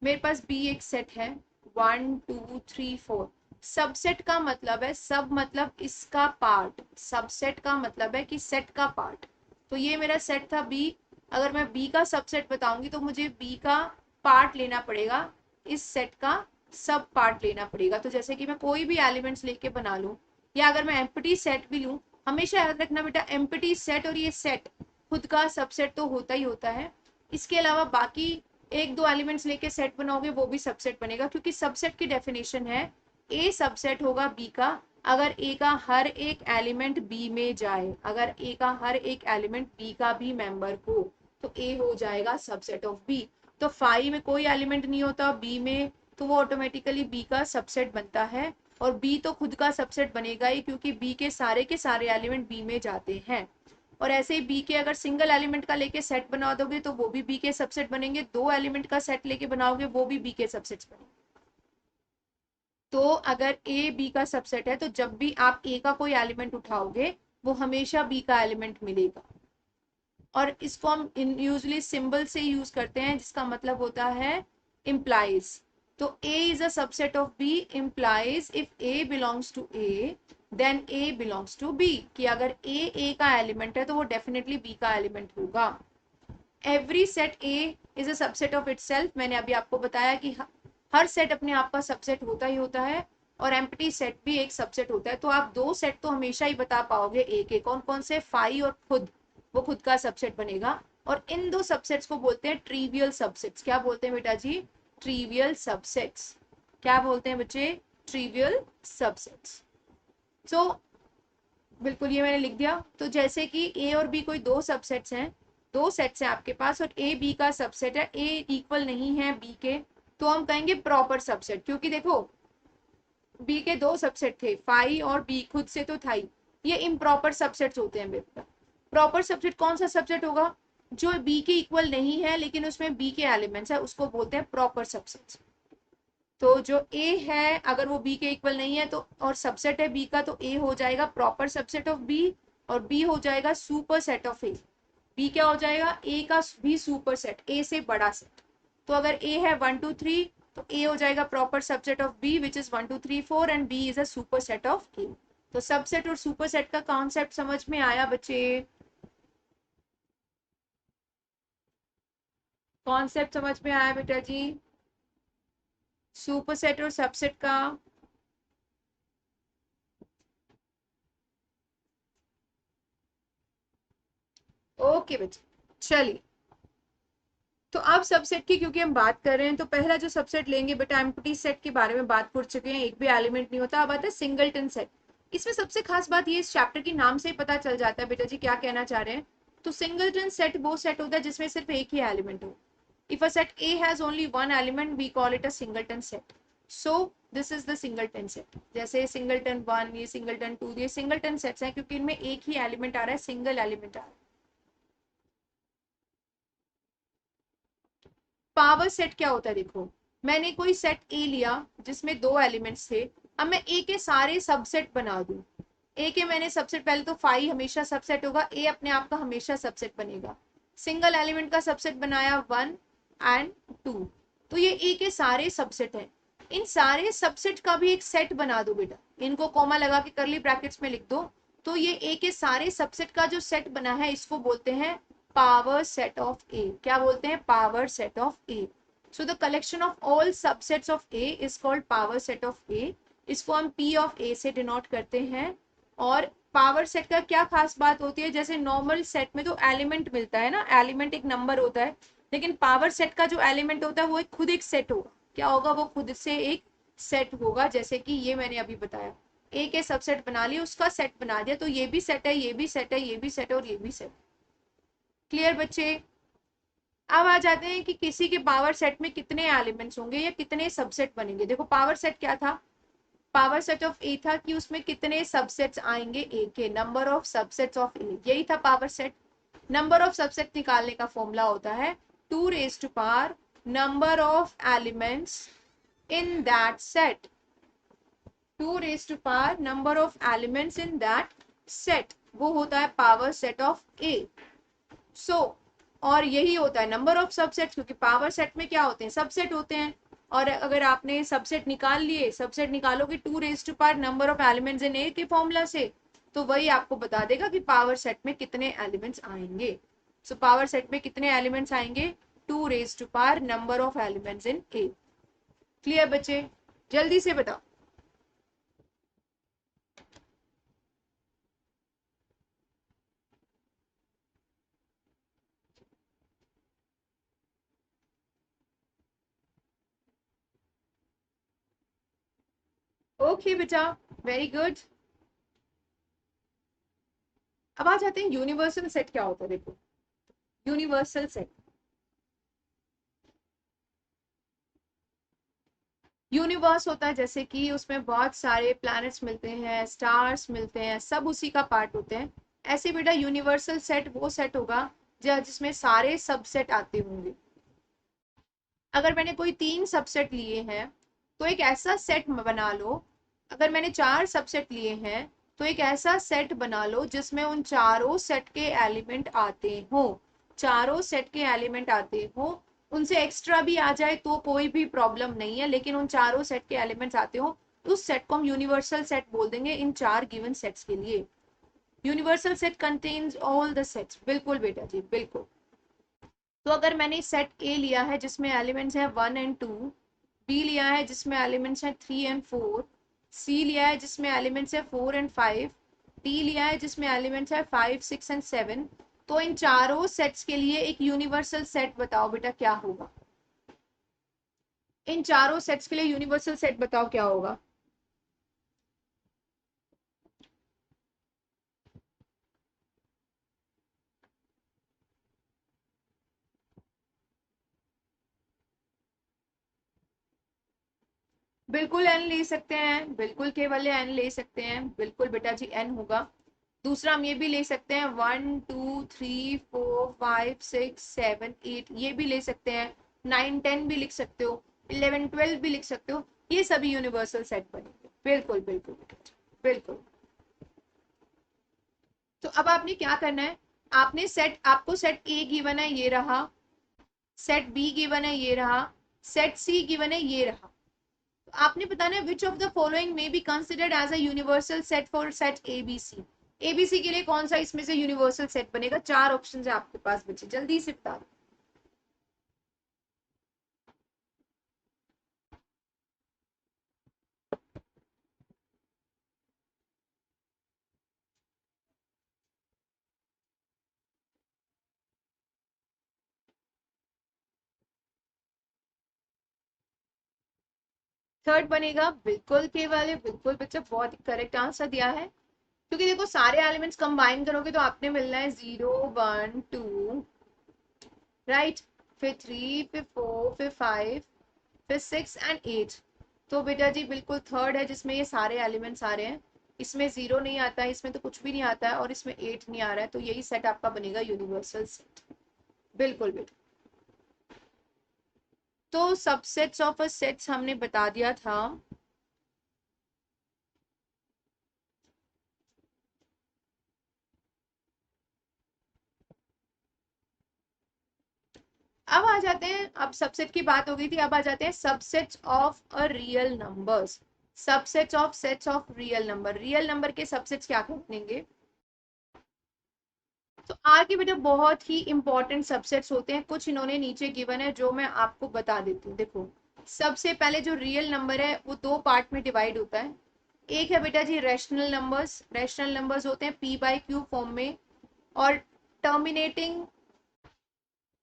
मेरे पास B एक सेट है 1 2 3 4। सबसेट का मतलब है, सब मतलब इसका पार्ट, सबसेट का मतलब है कि सेट का पार्ट। तो ये मेरा सेट था B, अगर मैं B का सबसेट बताऊंगी तो मुझे B का पार्ट लेना पड़ेगा, इस सेट का सब पार्ट लेना पड़ेगा। तो जैसे कि मैं कोई भी एलिमेंट्स लेके बना लूं, या अगर मैं एम्प्टी सेट भी लूं, हमेशा याद रखना बेटा एम्प्टी सेट और ये सेट खुद का सबसेट तो होता ही होता है, इसके अलावा बाकी एक दो एलिमेंट्स लेके सेट बनाओगे वो भी सबसेट बनेगा, क्योंकि सबसेट की डेफिनेशन है ए सबसेट होगा बी का अगर ए का हर एक एलिमेंट बी में जाए, अगर ए का हर एक एलिमेंट बी का भी मेंबर हो तो ए हो जाएगा सबसेट ऑफ बी। तो 5 में कोई एलिमेंट नहीं होता बी में, तो वो ऑटोमेटिकली बी का सबसेट बनता है। और बी तो खुद का सबसेट बनेगा ही क्योंकि बी के सारे एलिमेंट बी में जाते हैं। और ऐसे ही बी के अगर सिंगल एलिमेंट का लेके सेट बना दोगे तो वो भी बी के सबसेट बनेंगे, दो एलिमेंट का सेट लेके बनाओगे वो भी बी के सबसेट बनेंगे। तो अगर ए बी का सबसेट है तो जब भी आप ए का कोई एलिमेंट उठाओगे वो हमेशा बी का एलिमेंट मिलेगा। और इसको हम यूजली सिंबल से यूज करते हैं जिसका मतलब होता है implies। तो A is a subset of B implies if A belongs to A then A belongs to B, कि अगर A का एलिमेंट है तो वो डेफिनेटली B का एलिमेंट होगा। Every set A is a subset of itself, मैंने अभी आपको बताया कि हर सेट अपने आप का सबसेट होता ही होता है, और एम्प्टी सेट भी एक सबसेट होता है। तो आप दो सेट तो हमेशा ही बता पाओगे, एक एक कौन कौन से, फाई और खुद, वो खुद का सबसेट बनेगा। और इन दो सबसेट्स को बोलते हैं ट्रिवियल सबसेट्स। क्या बोलते हैं बेटा जी? Trivial subsets. क्या बोलते हैं बच्चे? Trivial subsets. सो बिल्कुल ये मैंने लिख दिया। तो जैसे कि ए और बी कोई दो सबसेट्स हैं, दो सेट्स हैं आपके पास और ए बी का सबसेट है, ए इक्वल नहीं है बी के, तो हम कहेंगे प्रॉपर सबसेट। क्योंकि देखो बी के दो सबसेट थे, फाई और बी खुद से तो था ही, ये इम्प्रॉपर सबसेट्स होते हैं बेटा। प्रॉपर सबसेट कौन सा सबसेट होगा? जो बी के इक्वल नहीं है लेकिन उसमें बी के एलिमेंट्स है, उसको बोलते हैं प्रॉपर सबसेट्स। तो जो ए है अगर वो बी के इक्वल नहीं है तो, और सबसेट है बी का, तो ए हो जाएगा प्रॉपर सबसेट ऑफ बी और बी हो जाएगा superset of A. B क्या हो जाएगा? ए का भी सुपर सेट, ए से बड़ा सेट। तो अगर ए है 1 2 3 तो ए हो जाएगा proper subset of B which is 1 2 3 4 and B is a superset of A. तो सबसेट और सुपर सेट का कॉन्सेप्ट समझ में आया बच्चे? कॉन्सेप्ट समझ में आया बेटा जी? सुपर सेट और सबसेट का। ओके बच्चे चलिए। तो अब सबसेट की क्योंकि हम बात कर रहे हैं तो पहला जो सबसेट लेंगे बेटा, एम्प्टी सेट के बारे में बात कर चुके हैं, एक भी एलिमेंट नहीं होता। अब आता है सिंगलटन सेट। इसमें सबसे खास बात ये इस चैप्टर के नाम से ही पता चल जाता है बेटा जी क्या कहना चाह रहे हैं। तो सिंगलटन सेट वो सेट होता है जिसमें सिर्फ एक ही एलिमेंट हो। If a set A has only one element we call it a singleton set. So this is the singleton set. जैसे सिंगलटन वन, ये सिंगलटन टू, ये सिंगलटन सेट्स हैं क्योंकि इनमें एक ही एलिमेंट आ रहा है, सिंगल एलिमेंट आ रहा है। पावर सेट क्या होता है? देखो मैंने कोई सेट ए लिया जिसमें दो एलिमेंट्स थे, अब मैं ए के सारे सबसेट बना दूं। ए के मैंने सबसेट, पहले तो फाई हमेशा सबसेट होगा, ए अपने आप का हमेशा सबसेट बनेगा। सिंगल एलिमेंट का सबसेट बनाया 1 एंड 2, तो ये ए के सारे सबसेट हैं। इन सारे सबसेट का भी एक सेट बना दो बेटा, इनको कॉमा लगा के करली ब्रैकेट्स में लिख दो। तो ये ए के सारे सबसेट का जो सेट बना है इसको बोलते हैं पावर सेट ऑफ ए। क्या बोलते हैं? Power set of A. So the collection of all subsets of A is called power set of A. इसको हम पी ऑफ ए से डिनोट करते हैं। और पावर सेट का क्या खास बात होती है? जैसे नॉर्मल सेट में तो एलिमेंट मिलता है ना, एलिमेंट एक नंबर होता है, लेकिन पावर सेट का जो एलिमेंट होता है वो खुद एक सेट होगा। क्या होगा? वो खुद से एक सेट होगा। जैसे कि ये मैंने अभी बताया, ए के सबसेट बना लिया, उसका सेट बना दिया, तो ये भी सेट है, ये भी सेट है, ये भी सेट है और ये भी सेट। क्लियर बच्चे? अब आ जाते हैं कि किसी के पावर सेट में कितने एलिमेंट्स होंगे या कितने सबसेट बनेंगे। देखो पावर सेट क्या था? पावर सेट ऑफ ए था कि उसमें कितने सबसेट्स आएंगे ए के, number of subsets of A, यही था power set. Number of subset निकालने का फॉर्मूला होता है 2 raise to power number of elements in that set. 2 raise to power number of elements in that set, वो होता है power set of A. So और यही होता है नंबर ऑफ सबसेट, क्योंकि पावर सेट में क्या होते हैं? सबसेट होते हैं। और अगर आपने सबसेट निकाल लिए, सबसेट निकालोगे 2 raise to power number of elements in A के फॉर्मूला से, तो वही आपको बता देगा कि पावर सेट में कितने एलिमेंट्स आएंगे। सो पावर सेट में कितने एलिमेंट्स आएंगे? 2 raise to power number of elements in A. Clear बच्चे? जल्दी से बताओ। ओके बेटा, वेरी गुड। अब आ जाते हैं यूनिवर्सल सेट क्या होता है। देखो यूनिवर्सल सेट, यूनिवर्स होता है जैसे कि उसमें बहुत सारे प्लैनेट्स मिलते हैं, स्टार्स मिलते हैं, सब उसी का पार्ट होते हैं। ऐसे बेटा यूनिवर्सल सेट वो सेट होगा जिसमें सारे सबसेट आते होंगे। अगर मैंने कोई 3 सबसेट लिए हैं तो एक ऐसा सेट बना लो, अगर मैंने 4 सबसेट लिए हैं तो एक ऐसा सेट बना लो जिसमें उन चारों सेट के एलिमेंट आते हो। चारों सेट के एलिमेंट आते हो, उनसे एक्स्ट्रा भी आ जाए तो कोई भी प्रॉब्लम नहीं है, लेकिन उन चारों सेट के एलिमेंट्स आते हो तो उस सेट को हम यूनिवर्सल सेट बोल देंगे इन 4 गिवन सेट्स के लिए। Universal set contains all the sets. बिल्कुल बेटा जी, बिल्कुल। तो अगर मैंने सेट ए लिया है जिसमें एलिमेंट्स हैं 1 एंड 2, बी लिया है जिसमें एलिमेंट्स हैं 3 एंड 4, सी लिया है जिसमें एलिमेंट्स हैं 4 एंड 5, डी लिया है जिसमें एलिमेंट्स हैं 5 6 एंड 7, तो इन चारों सेट्स के लिए एक यूनिवर्सल सेट बताओ बेटा क्या होगा। इन चारों सेट्स के लिए यूनिवर्सल सेट बताओ क्या होगा। बिल्कुल एन ले सकते हैं, बिल्कुल केवल एन ले सकते हैं, बिल्कुल बेटा जी एन होगा। दूसरा हम ये भी ले सकते हैं 1 2 3 4 5 6 7 8, ये भी ले सकते हैं। 9 10 भी लिख सकते हो, 11 12 भी लिख सकते हो। ये सभी यूनिवर्सल सेट बनेंगे। बिल्कुल बिल्कुल बेटा जी, बिल्कुल। तो अब आपने क्या करना है, आपने सेट, आपको सेट ए गिवन है ये रहा, सेट बी गिवन है ये रहा, सेट सी गिवन है ये रहा। तो आपने बताना है विच ऑफ द फॉलोइंग में be considered as a universal set for set ABC. ABC के लिए कौन सा इसमें से यूनिवर्सल सेट बनेगा। चार ऑप्शन है आपके पास बचे, जल्दी से बता। थर्ड बनेगा बिल्कुल केवल, बिल्कुल बच्चा बहुत करेक्ट आंसर दिया है। क्योंकि देखो सारे एलिमेंट्स कंबाइन करोगे तो आपने मिलना है 0 1 2, राइट, फिर 3, फिर 4, फिर 5, फिर 6 एंड 8। तो बेटा जी बिल्कुल थर्ड है जिसमें ये सारे एलिमेंट्स आ रहे हैं। इसमें 0 नहीं आता है, इसमें तो कुछ भी नहीं आता है, और इसमें 8 नहीं आ रहा है, तो यही सेट आपका बनेगा यूनिवर्सल सेट। बिल्कुल बेटा। तो सबसेट्स ऑफ अ सेट्स हमने बता दिया था। अब आ जाते हैं, अब सबसेट की बात हो गई थी, अब आ जाते हैं subsets of a real numbers. Subsets of sets of real number, real number के सबसेट्स क्या बनेंगे। तो आर के बेटा बहुत ही इंपॉर्टेंट सबसेट्स होते हैं, कुछ इन्होंने नीचे गिवन है जो मैं आपको बता देती हूँ। देखो सबसे पहले जो रियल नंबर है वो दो पार्ट में डिवाइड होता है। एक है बेटा जी रैशनल नंबर्स, रैशनल नंबर्स होते हैं पी बाई क्यू फॉर्म में, और टर्मिनेटिंग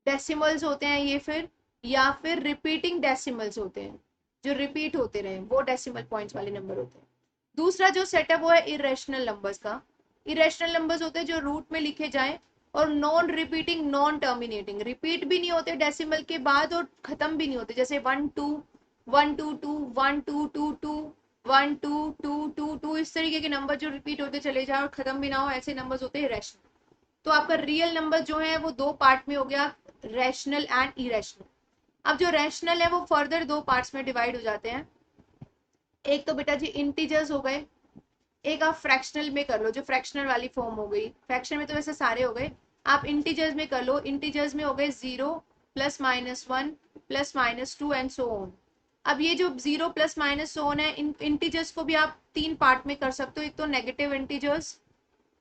डेसिमल्स होते हैं ये, फिर या फिर रिपीटिंग डेसिमल्स होते हैं, जो रिपीट होते रहे वो डेसिमल पॉइंट्स वाले नंबर होते हैं। दूसरा जो सेट है वो है इरेशनल नंबर्स का। इरेशनल नंबर्स होते हैं जो रूट में लिखे जाएं और non repeating non terminating, repeat भी नहीं होते डेसिमल के बाद और खत्म भी नहीं होते, जैसे 1 2 1 2 2 1 2 2 2 इस तरीके के नंबर जो रिपीट होते चले जाए और खत्म भी ना हो, ऐसे नंबर्स होते हैं इरेशनल। तो आपका रियल नंबर जो है वो दो पार्ट में हो गया, रैशनल एंड इरेशनल। अब जो रैशनल है वो फर्दर दो पार्ट्स में डिवाइड हो जाते हैं। एक तो बेटा जी इंटीजर्स हो गए, एक आप फ्रैक्शनल में कर लो, जो फ्रैक्शनल वाली फॉर्म हो गई, फ्रैक्शन में तो वैसे सारे हो गए, आप इंटीजर्स में कर लो। इंटीजर्स में हो गए 0 +-1 +-2 एंड सो ऑन। अब ये जो 0 +- सो ऑन है, इन इंटीजर्स को भी आप तीन पार्ट में कर सकते हो, एक तो नेगेटिव इंटीजर्स,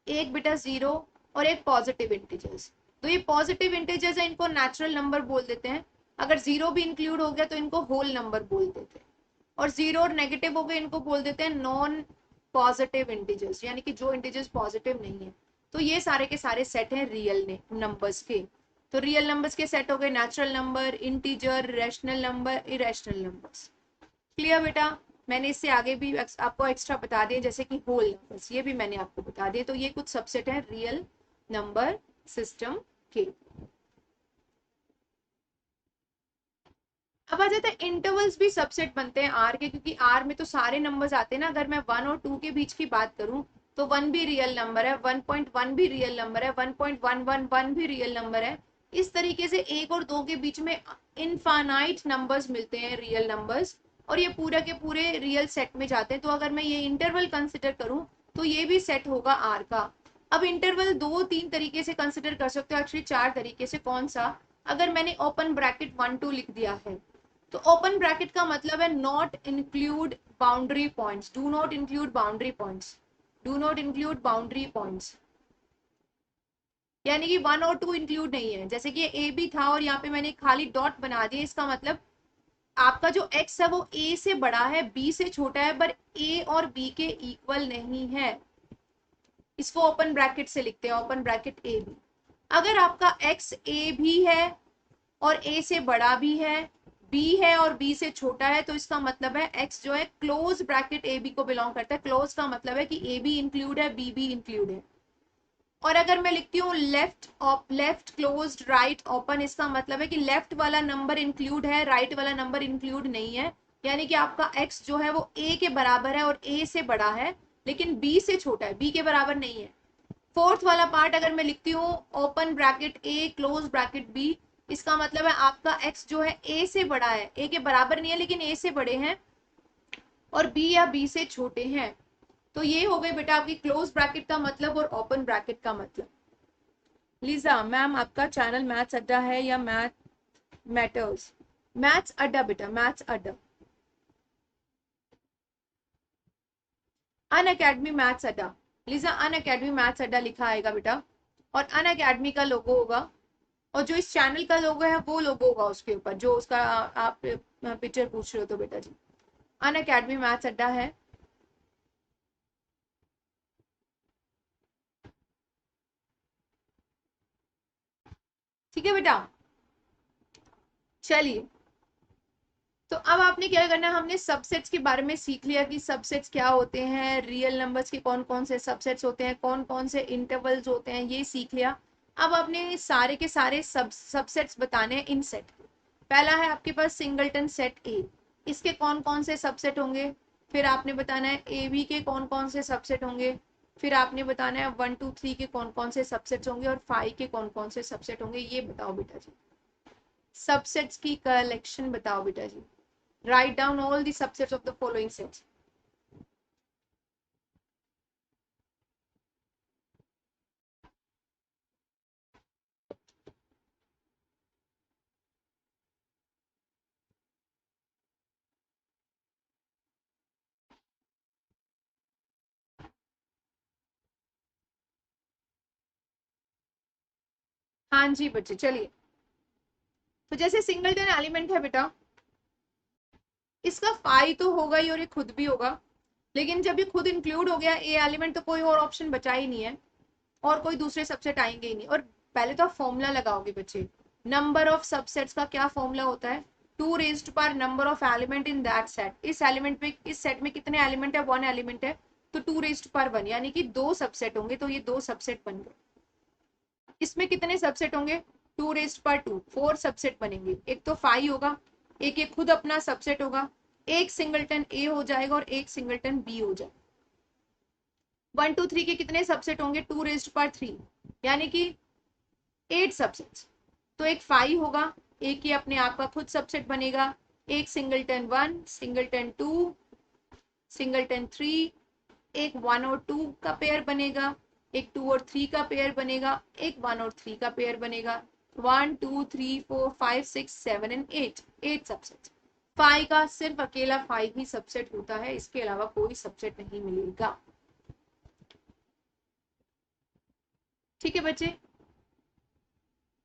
एक बेटा 0, और एक पॉजिटिव इंटीजर्स। तो ये पॉजिटिव इंटीजर्स है, इनको नेचुरल नंबर बोल देते हैं। अगर 0 भी इंक्लूड हो गया तो इनको होल नंबर बोल देते हैं, और 0 और नेगेटिव हो गए इनको बोल देते हैं नॉन पॉजिटिव इंटीजर्स, यानी कि जो इंटीजर्स पॉजिटिव नहीं है। तो ये सारे के सारे सेट हैं रियल नंबर्स के। तो रियल नंबर्स के सेट हो गए natural number, integer, rational number, irrational numbers. Clear बेटा। मैंने इससे आगे भी आपको एक्स्ट्रा बता दिए, जैसे कि होल नंबर्स, ये भी मैंने आपको बता दिए। तो ये कुछ सबसेट है रियल नंबर सिस्टम के। अब आ जाता है इंटरवल्स भी सबसेट बनते हैं आर के, क्योंकि आर में तो सारे नंबर्स आते हैं ना। अगर मैं 1 और 2 के बीच की बात करूं तो 1 भी रियल नंबर है, 1.1 भी रियल नंबर है, 1.111 भी रियल नंबर है। इस तरीके से 1 और 2 के बीच में इनफाइनाइट नंबर्स मिलते हैं, रियल नंबर्स, और ये पूरा के पूरे रियल सेट में जाते हैं। तो अगर मैं ये इंटरवल कंसिडर करूं तो ये भी सेट होगा आर का। अब इंटरवल दो तीन तरीके से कंसिडर कर सकते हो, एक्चुअली चार तरीके से। कौन सा, अगर मैंने ओपन ब्रैकेट 1 2 लिख दिया है तो ओपन ब्रैकेट का मतलब है not include boundary points, do not include boundary points, do not include boundary points, यानी कि 1 और 2 इंक्लूड नहीं है। जैसे कि ए भी था और यहाँ पे मैंने खाली डॉट बना दिया, इसका मतलब आपका जो एक्स है वो ए से बड़ा है, बी से छोटा है, पर ए और बी के इक्वल नहीं है। इसको ओपन ब्रैकेट से लिखते हैं, ओपन ब्रैकेट ए बी। अगर आपका x a भी है और a से बड़ा भी है, b है और b से छोटा है, तो इसका मतलब है x जो है क्लोज ब्रैकेट a b को बिलोंग करता है। क्लोज का मतलब है कि a भी इंक्लूड है, b भी इंक्लूड है। और अगर मैं लिखती हूँ लेफ्ट क्लोज्ड राइट ओपन, इसका मतलब है कि लेफ्ट वाला नंबर इंक्लूड है, राइट वाला नंबर इंक्लूड नहीं है। यानी कि आपका x जो है वो a के बराबर है और a से बड़ा है, लेकिन b से छोटा है, b के बराबर नहीं है। फोर्थ वाला पार्ट अगर मैं लिखती हूँ open bracket a close bracket b, इसका मतलब है आपका x जो है a से बड़ा है, a के बराबर नहीं है लेकिन a से बड़े हैं, और b या b से छोटे हैं। तो ये हो गए बेटा आपकी क्लोज ब्रैकेट का मतलब और ओपन ब्रैकेट का मतलब। लीजा मैम, आपका चैनल मैथ्स अड्डा है या मैथ मैटर्स? मैथ्स अड्डा बेटा, मैथ्स अड्डा। अन अकेडमी मैथ्स अड्डा। लीजा अन अकेडमी मैथ्स अड्डा लिखा आएगा बेटा, और अन अकेडमी का लोगो होगा, और जो इस चैनल का लोगो है वो लोगो होगा उसके ऊपर, जो उसका आप पिक्चर पूछ रहे हो तो बेटा जी अन अकेडमी मैथ्स अड्डा है। ठीक है बेटा, चलिए। तो अब आपने क्या करना है, हमने सबसेट्स के बारे में सीख लिया कि सबसेट्स क्या होते हैं, रियल नंबर्स के कौन कौन से सबसेट्स होते हैं, कौन कौन से इंटरवल्स होते हैं, ये सीख लिया। अब आपने सारे के सारे सबसेट्स बताने हैं इन सेट। पहला है आपके पास सिंगलटन सेट ए, इसके कौन कौन से सबसेट होंगे। फिर आपने बताना है ए बी के कौन कौन से सबसेट होंगे। फिर आपने बताना है 1 2 3 के कौन कौन से सबसेट्स होंगे, और 5 के कौन कौन से सबसेट होंगे। ये बताओ बेटा जी, सबसेट्स की कलेक्शन बताओ बेटा जी। Write down all the subsets of the following sets. हाँ जी बच्चे, चलिए। तो जैसे सिंगलटन एलिमेंट है बेटा, इसका फाई तो होगा ही और ये खुद भी होगा, लेकिन जब ये खुद इंक्लूड हो गया ए एलिमेंट, तो कोई और ऑप्शन बचा ही नहीं है, और कोई दूसरे सबसेट आएंगे ही नहीं। और पहले तो आप फॉर्मूला लगाओगे बच्चे, नंबर ऑफ सबसेट्स का क्या फॉर्मूला होता है, 2 raised to number of element in that set. इस एलिमेंट में, इस सेट में कितने एलिमेंट है, 1 एलिमेंट है, तो 2 raised to 1, यानी कि 2 सबसेट होंगे, तो ये 2 सबसेट बन गए। इसमें कितने सबसेट होंगे, 2 raised to 2, 4 सबसेट बनेंगे। एक तो 5 होगा, एक ये खुद अपना सबसेट होगा, एक सिंगलटन ए हो जाएगा और एक सिंगलटन बी हो जाएगा। 1 2 3 के कितने सबसेट होंगे, 2 raised to 3, यानी कि 8 सबसेट्स। तो एक 5 होगा, एक ही अपने आप का खुद सबसेट बनेगा, एक सिंगलटन 1, सिंगलटन 2, सिंगलटन 3, एक 1 और 2 का पेयर बनेगा, एक 2 और 3 का पेयर बनेगा, एक 1 और 3 का पेयर बनेगा। 1 2 3 4 5 6 7 एंड 8, 8 सबसेट। 5 का सिर्फ अकेला 5 ही सबसेट होता है, इसके अलावा कोई सबसेट नहीं मिलेगा। ठीक है बच्चे,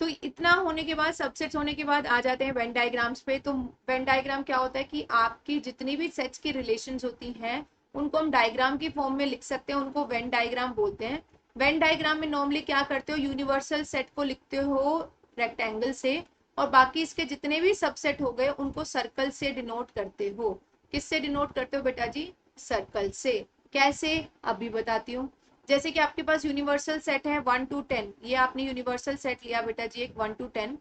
तो इतना होने के बाद, सबसेट्स होने के बाद आ जाते हैं वेन डायग्राम्स पे। तो वेन डायग्राम क्या होता है कि आपकी जितनी भी सेट्स की रिलेशंस होती हैं उनको हम डायग्राम की फॉर्म में लिख सकते हैं, उनको वेन डायग्राम बोलते हैं। वेन डायग्राम में नॉर्मली क्या करते हो, यूनिवर्सल सेट को लिखते हो रेक्टेंगल से, और बाकी इसके जितने भी सबसेट हो गए उनको सर्कल से डिनोट करते हो। किससे डिनोट करते हो बेटा जी, सर्कल से। कैसे, अभी बताती हूँ। जैसे कि आपके पास यूनिवर्सल सेट है 1 to 10, ये आपने यूनिवर्सल सेट लिया बेटा जी एक 1 to 10।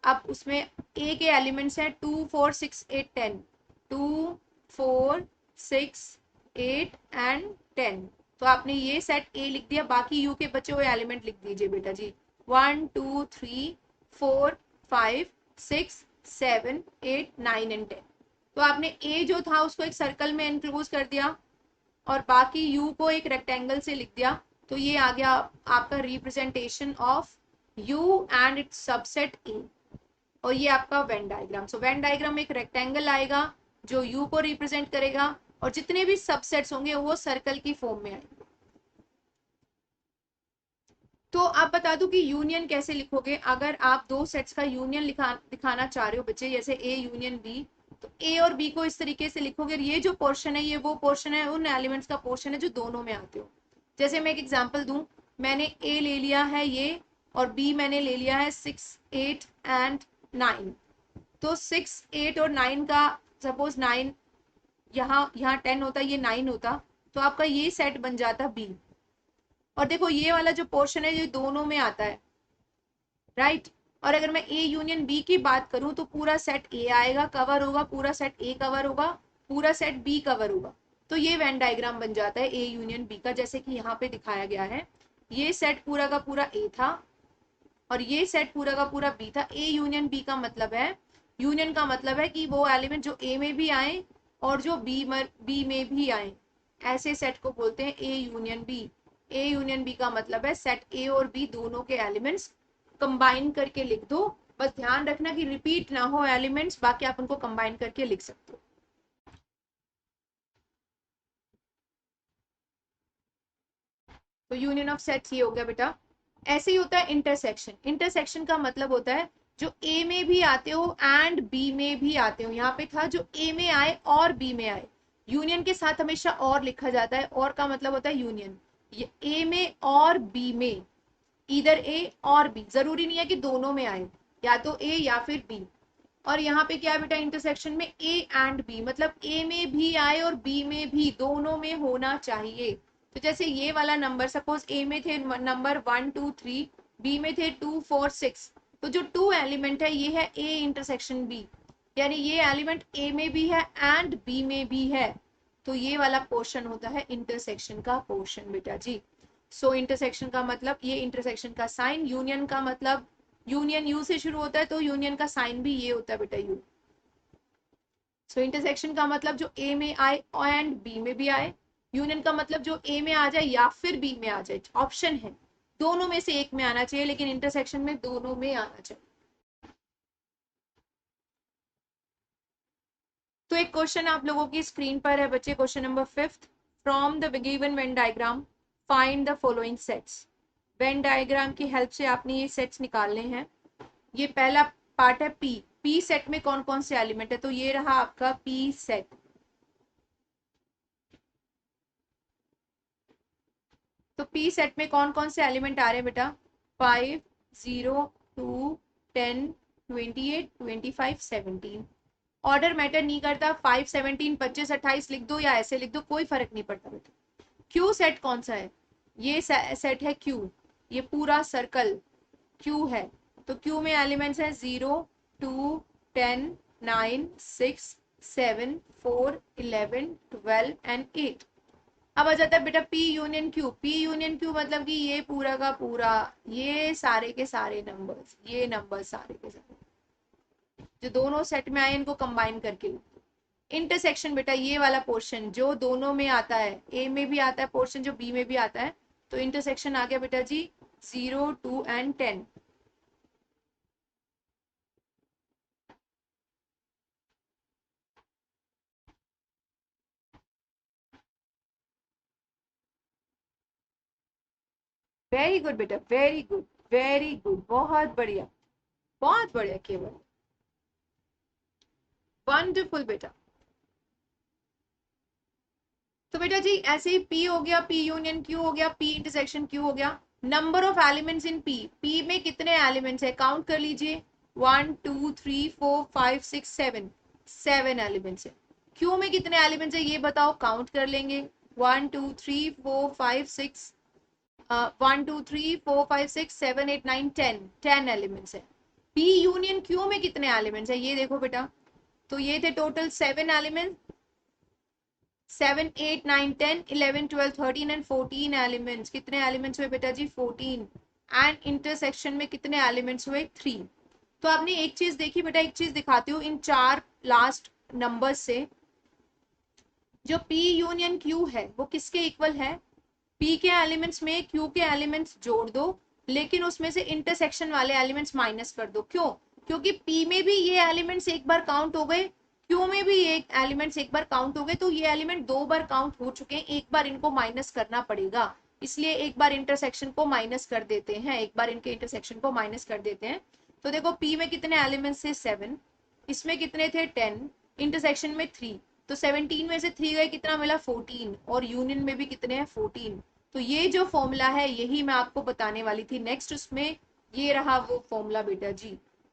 अब उसमें ए के एलिमेंट्स हैं 2 4 6 8 10, 2 4 6 8 एंड 10। तो आपने ये सेट ए लिख दिया, बाकी यू के बचे हुए एलिमेंट लिख दीजिए बेटा जी, 1 2 3 4 5 6 7 8 9 एंड 10। तो आपने ए जो था उसको एक सर्कल में एनक्लोज कर दिया, और बाकी u को एक रेक्टेंगल से लिख दिया। तो ये आ गया आपका representation of u and it's subset e, और ये आपका Venn diagram. So Venn diagram में एक रेक्टेंगल आएगा जो u को रिप्रेजेंट करेगा, और जितने भी सबसेट्स होंगे वो सर्कल की फॉर्म में आएंगे। तो आप बता दूं कि यूनियन कैसे लिखोगे। अगर आप दो सेट्स का यूनियन दिखाना चाह रहे हो बच्चे, जैसे ए यूनियन बी, तो ए और बी को इस तरीके से लिखोगे, ये जो पोर्शन है ये वो पोर्शन है, उन एलिमेंट्स का पोर्शन है जो दोनों में आते हो। जैसे मैं एक एग्जांपल दूं, मैंने ए ले लिया है ये और बी मैंने ले लिया है 6, 8 एंड 9। तो 6, 8 और 9 का, सपोज 9 यहाँ 10 होता, ये 9 होता, तो आपका ये सेट बन जाता बी। और देखो ये वाला जो पोर्शन है ये दोनों में आता है, राइट। और अगर मैं ए यूनियन बी की बात करूं तो पूरा सेट ए आएगा, कवर होगा, पूरा सेट ए कवर होगा, पूरा सेट बी कवर होगा। तो ये वेन डायग्राम बन जाता है ए यूनियन बी का, जैसे कि यहाँ पे दिखाया गया है। ये सेट पूरा का पूरा ए था और ये सेट पूरा का पूरा बी था। ए यूनियन बी का मतलब है, यूनियन का मतलब है कि वो एलिमेंट जो ए में भी आए और जो बी में भी आए, ऐसे सेट को बोलते हैं A union B. A union B का मतलब है सेट ए और बी दोनों के एलिमेंट्स कंबाइन करके लिख दो। बस ध्यान रखना कि रिपीट ना हो एलिमेंट्स, बाकी आप उनको कंबाइन करके लिख सकते हो। तो यूनियन ऑफ सेट्स ये हो गया बेटा। ऐसे ही होता है इंटरसेक्शन। इंटरसेक्शन का मतलब होता है जो ए में भी आते हो एंड बी में भी आते हो। यहाँ पे था जो ए में आए और बी में आए। यूनियन के साथ हमेशा और लिखा जाता है, और का मतलब होता है यूनियन। ये ए में और बी में, इधर ए और बी, जरूरी नहीं है कि दोनों में आए, या तो ए या फिर बी। और यहाँ पे क्या है बेटा, इंटरसेक्शन में ए एंड बी, मतलब ए में भी आए और बी में भी, दोनों में होना चाहिए। तो जैसे ये वाला नंबर, सपोज ए में थे नंबर 1 2 3, बी में थे 2 4 6, तो जो 2 एलिमेंट है ये है ए इंटरसेक्शन बी, यानी ये एलिमेंट ए में भी है एंड बी में भी है। तो ये वाला पोर्शन होता है इंटरसेक्शन का पोर्शन बेटा जी। सो इंटरसेक्शन का मतलब ये इंटरसेक्शन का साइन, यूनियन का मतलब, यूनियन यू से शुरू होता है तो यूनियन का साइन भी ये होता है बेटा यू। सो इंटरसेक्शन का मतलब जो ए में आए एंड बी में भी आए। यूनियन का मतलब जो ए में आ जाए या फिर बी में आ जाए, ऑप्शन है, दोनों में से एक में आना चाहिए, लेकिन इंटरसेक्शन में दोनों में आना चाहिए। तो एक क्वेश्चन आप लोगों की स्क्रीन पर है बच्चे, question number 5। From the given Venn diagram find the following sets. Venn diagram की हेल्प से आपने ये सेट्स निकालने हैं। ये पहला पार्ट है पी। पी सेट में कौन कौन से एलिमेंट है, तो ये रहा आपका पी सेट। तो पी सेट में कौन कौन से एलिमेंट आ रहे हैं बेटा, 5 0 2 10 28 25 17। ऑर्डर मैटर नहीं करता, 5 17 25 28 लिख दो या ऐसे लिख दो, कोई फर्क नहीं पड़ता बेटा। क्यू सेट कौन सा है, ये सेट है क्यू, ये पूरा सर्कल क्यू है। तो क्यू में एलिमेंट्स हैं 0 2 10 9 6 7 4 11 12 एंड 8। अब आ जाता है बेटा P union Q. P union Q मतलब कि ये पूरा का पूरा, ये सारे के सारे नंबर्स, ये नंबर सारे के सारे जो दोनों सेट में आए इनको कंबाइन करके। इंटरसेक्शन बेटा ये वाला पोर्शन जो दोनों में आता है, ए में भी आता है पोर्शन जो बी में भी आता है। तो इंटरसेक्शन आ गया बेटा जी 0 2 एंड 10। वेरी गुड बेटा, वेरी गुड, वेरी गुड, बहुत बढ़िया, बहुत बढ़िया केवल, वंडरफुल बेटा। तो बेटा जी ऐसे ही पी हो गया, पी यूनियन क्यू हो गया, पी इंटरसेक्शन क्यू हो गया। Number of elements in P, P में कितने एलिमेंट्स है काउंट कर लीजिए, 1 2 3 4 5 6 7, 7 एलिमेंट्स है। क्यू में कितने एलिमेंट्स है ये बताओ, काउंट कर लेंगे, 1 2 3 4 5 6, 1 2 3 4 5 6 7 8 9 10, 10 एलिमेंट्स है। पी यूनियन क्यू में कितने एलिमेंट्स है ये देखो बेटा, तो ये थे टोटल 7 एलिमेंट्स, 7 8 9 10 11 12 13 एंड 14 एलिमेंट्स। कितने एलिमेंट्स हुए बेटा जी, 14। एंड इंटरसेक्शन में कितने एलिमेंट्स हुए, 3। तो आपने एक चीज देखी बेटा, एक चीज दिखाती हूँ इन चार लास्ट नंबर से, जो पी यूनियन क्यू है वो किसके इक्वल है, पी के एलिमेंट्स में क्यू के एलिमेंट्स जोड़ दो, लेकिन उसमें से इंटरसेक्शन वाले एलिमेंट्स माइनस कर दो। क्यों, क्योंकि पी में भी ये एलिमेंट्स एक बार काउंट हो गए, क्यू में भी ये एलिमेंट्स एक बार काउंट हो गए, तो ये एलिमेंट 2 बार काउंट हो चुके हैं, एक बार इनको माइनस करना पड़ेगा। इसलिए एक बार इंटरसेक्शन को माइनस कर देते हैं, एक बार इनके इंटरसेक्शन को माइनस कर देते हैं। तो देखो पी में कितने एलिमेंट्स थे, 7, इसमें कितने थे, 10, इंटरसेक्शन में 3, तो 17 में से 3 गए, कितना मिला, 14, और यूनियन में भी कितने हैं, 14। तो ये जो फॉर्मूला है यही मैं आपको बताने वाली थी नेक्स्ट, उसमें ये रहा वो फॉर्मूला बेटा जी,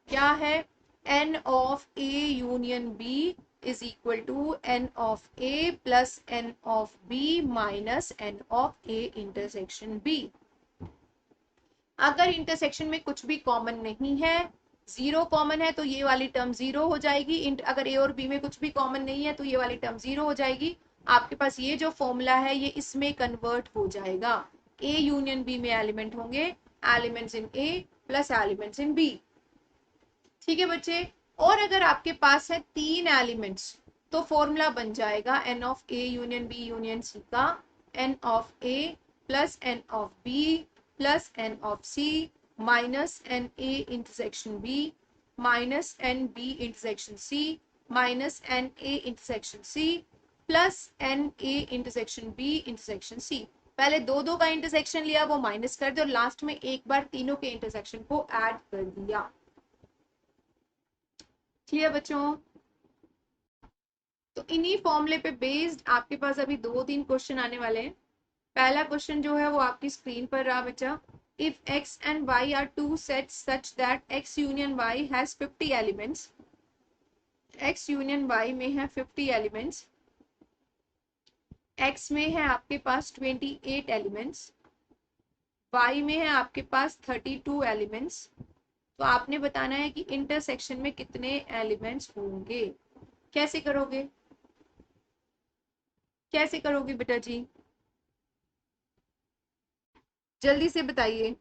क्या है, n of A union B is equal to n of A plus n of B minus n of A intersection B. अगर इंटरसेक्शन में कुछ भी कॉमन नहीं है, जीरो कॉमन है, तो ये वाली टर्म जीरो हो जाएगी। अगर ए और बी में कुछ भी कॉमन नहीं है तो ये वाली टर्म जीरो हो जाएगी। आपके पास ये जो फॉर्मूला है ये इसमें कन्वर्ट हो जाएगा। ए यूनियन बी में एलिमेंट होंगे, elements in A plus elements in B. ठीक है बच्चे। और अगर आपके पास है तीन एलिमेंट्स तो फॉर्मूला बन जाएगा n of A union B union C का n of A plus n of B plus n of C minus n A intersection B minus n B intersection C minus n A intersection C plus n A intersection B intersection C. पहले दो दो का intersection लिया, वो minus कर दिया, और last में एक बार तीनों के इंटरसेक्शन को ऐड कर दिया। क्लियर बच्चों। तो इन्हीं फॉर्मूले पे बेस्ड आपके पास अभी दो तीन क्वेश्चन आने वाले हैं। पहला क्वेश्चन जो है वो आपकी स्क्रीन पर रहा बच्चा। If x and y are two sets such that x union y has 50 elements, x union y में है 50 elements, x में है आपके पास 28 elements, y में है आपके पास 32 elements, तो आपने बताना है कि इंटरसेक्शन में कितने एलिमेंट्स होंगे। कैसे करोगे, कैसे करोगे बेटा जी, जल्दी से बताइए।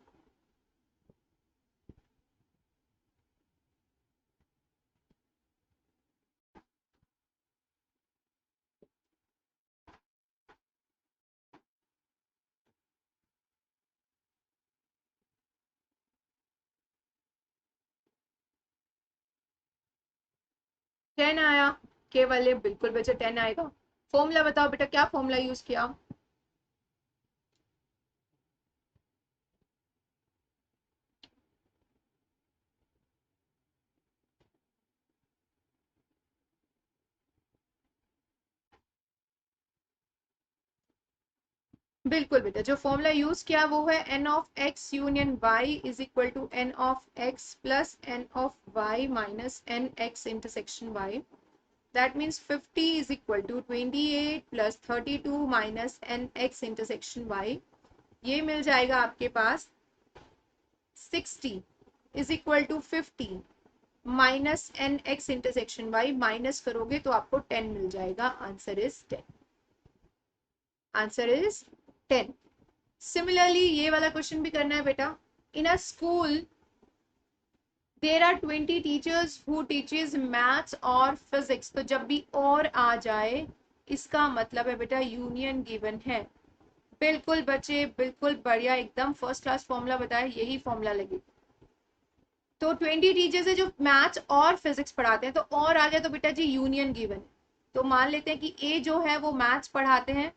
टेन आया केवल, बिल्कुल बच्चा 10 आएगा। फॉर्मूला बताओ बेटा, क्या फॉर्मूला यूज किया। बिल्कुल बेटा, जो फॉर्मूला यूज किया वो है n of x union y is equal to n of x plus n of y minus n x intersection y. That means 50 is equal to 28 plus 32 minus n x intersection y. ये मिल जाएगा आपके पास 60 is equal to 50 minus n x intersection y, minus करोगे तो आपको 10 मिल जाएगा। Answer is 10। Answer is 10। Similarly ये वाला क्वेश्चन भी करना है बेटा। In a school there are 20 teachers who teaches maths और फिजिक्स। तो जब भी और आ जाए इसका मतलब है बेटा यूनियन गिवन है। बिल्कुल बच्चे, बिल्कुल बढ़िया, एकदम फर्स्ट क्लास फॉर्मूला बताया, यही फॉर्मूला लगे। तो 20 टीचर्स है जो मैथ्स और फिजिक्स पढ़ाते हैं, तो और आ गया तो बेटा जी यूनियन गिवन है। तो मान लेते हैं कि ए जो है वो मैथ्स पढ़ाते हैं,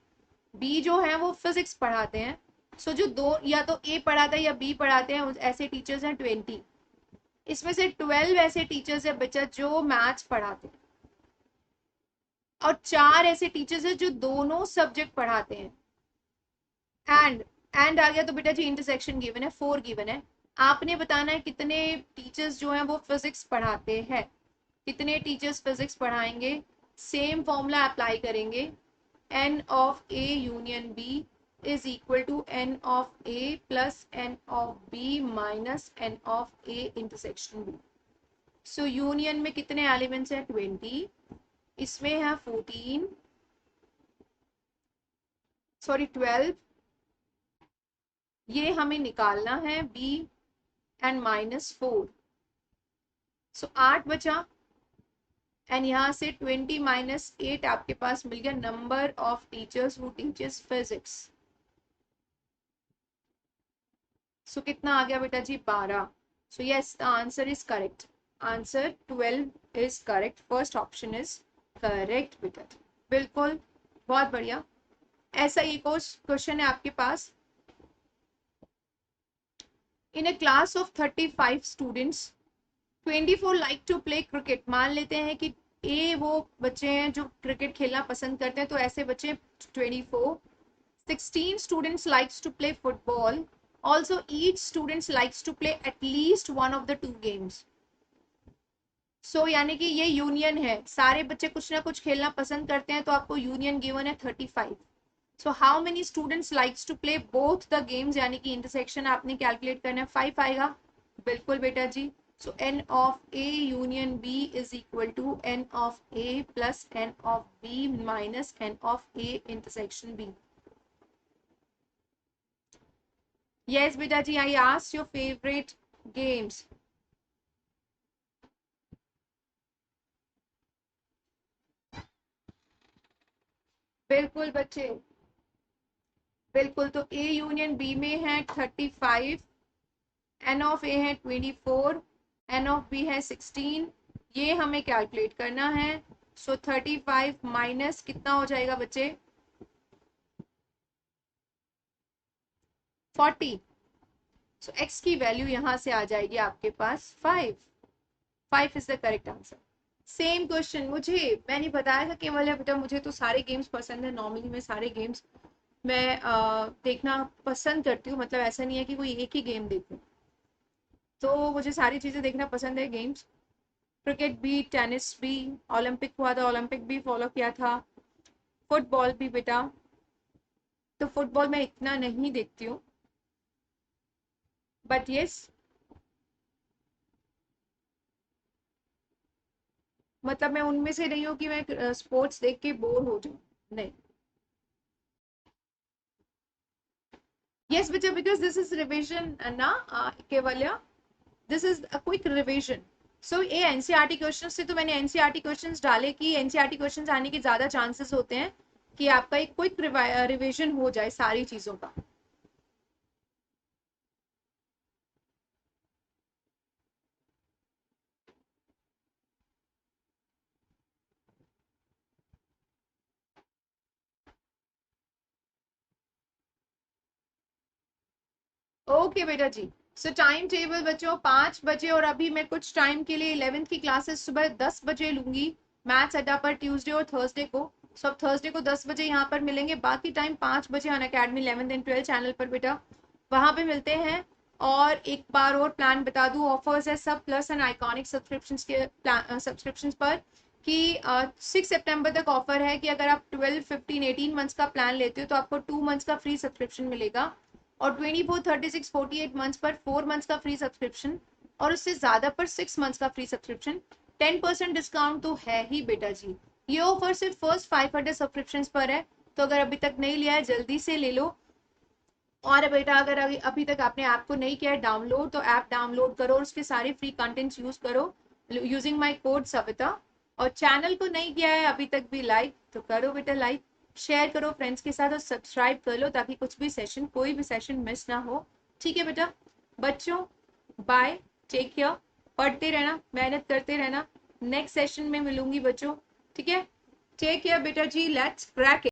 बी जो है वो फिजिक्स पढ़ाते हैं। सो जो दो, या तो ए पढ़ाता है या बी पढ़ाते हैं, ऐसे टीचर्स हैं 20। इसमें से 12 ऐसे टीचर्स है बच्चा जो मैथ्स पढ़ाते हैं, और 4 ऐसे टीचर्स है जो दोनों सब्जेक्ट पढ़ाते हैं। एंड आ गया तो बेटा जी इंटरसेक्शन गिवन है, 4 गिवन है। आपने बताना है कितने टीचर्स जो हैं वो फिजिक्स पढ़ाते हैं, कितने टीचर्स फिजिक्स पढ़ाएंगे। सेम फॉर्मूला अप्लाई करेंगे, n of A union B is equal to n of A plus n of B minus n of A intersection B. So union में कितने एलिमेंट्स हैं, 20, इसमें है 14, सॉरी 12, ये हमें निकालना है बी एंड -4। सो 8 बचा, एंड यहाँ से 20 माइनस 8 आपके पास मिल गया number of teachers who teaches physics. So कितना आ गया बेटा जी, 12। So yes, the answer is correct. Answer 12 is correct, first option is correct बेटा। बिल्कुल, बहुत बढ़िया। ऐसा ही क्वेश्चन है आपके पास। In a class of 35 students 24 like to play cricket. मान लेते हैं कि ए वो बच्चे हैं जो क्रिकेट खेलना पसंद करते हैं, तो ऐसे बच्चे 24। 16 students likes to play football also each students likes to play at least one of the two games. So यानी कि ये यूनियन है, सारे बच्चे कुछ ना कुछ खेलना पसंद करते हैं, तो आपको यूनियन गिवन है 35। So how many students likes to play both the games, यानी कि इंटरसेक्शन आपने कैलकुलेट करना है, 5 आएगा। बिल्कुल बेटा जी। So n of a union b is equal to n of a plus n of b minus n of a intersection b। Yes बेटा जी, I asked your favourite games. बिल्कुल बच्चे, बिल्कुल। तो a यूनियन b में है 35, n of a है 24, n of b है 16, ये हमें कैलकुलेट करना है। सो 35 माइनस कितना हो जाएगा बच्चे, 40। सो x की वैल्यू यहां से आ जाएगी आपके पास 5। 5 is the correct answer. Same question, मैंने बताया था केवल बेटा, मुझे तो सारे गेम्स पसंद है। नॉर्मली मैं सारे गेम्स मैं देखना पसंद करती हूँ, मतलब ऐसा नहीं है कि कोई एक ही गेम देखूं, तो मुझे सारी चीजें देखना पसंद है गेम्स। क्रिकेट भी, टेनिस भी, ओलंपिक हुआ था, ओलंपिक भी फॉलो किया था, फुटबॉल भी बेटा। तो फुटबॉल मैं इतना नहीं देखती हूँ, बट यस, मतलब मैं उनमें से नहीं हूँ कि मैं स्पोर्ट्स देख के बोर हो जाऊँ, नहीं। यस बेटा, बिकॉज दिस इज रिविजन ना केवल्या, this is a quick revision. So ये एनसीईआरटी क्वेश्चंस से, तो मैंने एनसीईआरटी क्वेश्चंस डाले कि एनसीईआरटी क्वेश्चंस आने के ज्यादा चांसेस होते हैं कि आपका एक क्विक रिविजन हो जाए सारी चीजों का। ओके बेटा जी। सो टाइम टेबल बच्चों 5 बजे, और अभी मैं कुछ टाइम के लिए 11th की क्लासेस सुबह 10 बजे लूंगी, मैथ्स अड्डा पर, ट्यूसडे और थर्सडे को। सब थर्सडे को 10 बजे यहाँ पर मिलेंगे, बाकी टाइम 5 बजे अन academy 11th and 12th channel पर बेटा, वहां पे मिलते हैं। और एक बार और प्लान बता दूं, ऑफर्स है सब प्लस एंड आइकॉनिक सब्सक्रिप्शन के सब्सक्रिप्शन पर, कि 6 सितंबर तक ऑफर है कि अगर आप 12, 15, 18 मंथ्स का प्लान लेते हो तो आपको 2 मंथ्स का फ्री सब्सक्रिप्शन मिलेगा, और 24, 36, 48 मंथ्स पर 4 मंथ्स का फ्री सब्सक्रिप्शन, और उससे ज्यादा पर 6 मंथ्स का फ्री सब्सक्रिप्शन। 10% डिस्काउंट तो है ही बेटा जी। ये ऑफर सिर्फ फर्स्ट 500 सब्सक्रिप्शन पर है, तो अगर अभी तक नहीं लिया है जल्दी से ले लो। और बेटा अगर अभी तक आपने ऐप को नहीं किया है डाउनलोड, तो ऐप डाउनलोड करो और उसके सारे फ्री कंटेंट्स यूज करो यूजिंग माय कोड सविता। और चैनल को नहीं किया है अभी तक भी लाइक, तो करो बेटा लाइक, शेयर करो फ्रेंड्स के साथ और सब्सक्राइब कर लो, ताकि कुछ भी सेशन, कोई भी सेशन मिस ना हो। ठीक है बेटा, बच्चों बाय, टेक केयर, पढ़ते रहना, मेहनत करते रहना, नेक्स्ट सेशन में मिलूंगी बच्चों। ठीक है, टेक केयर बेटा जी, लेट्स क्रैक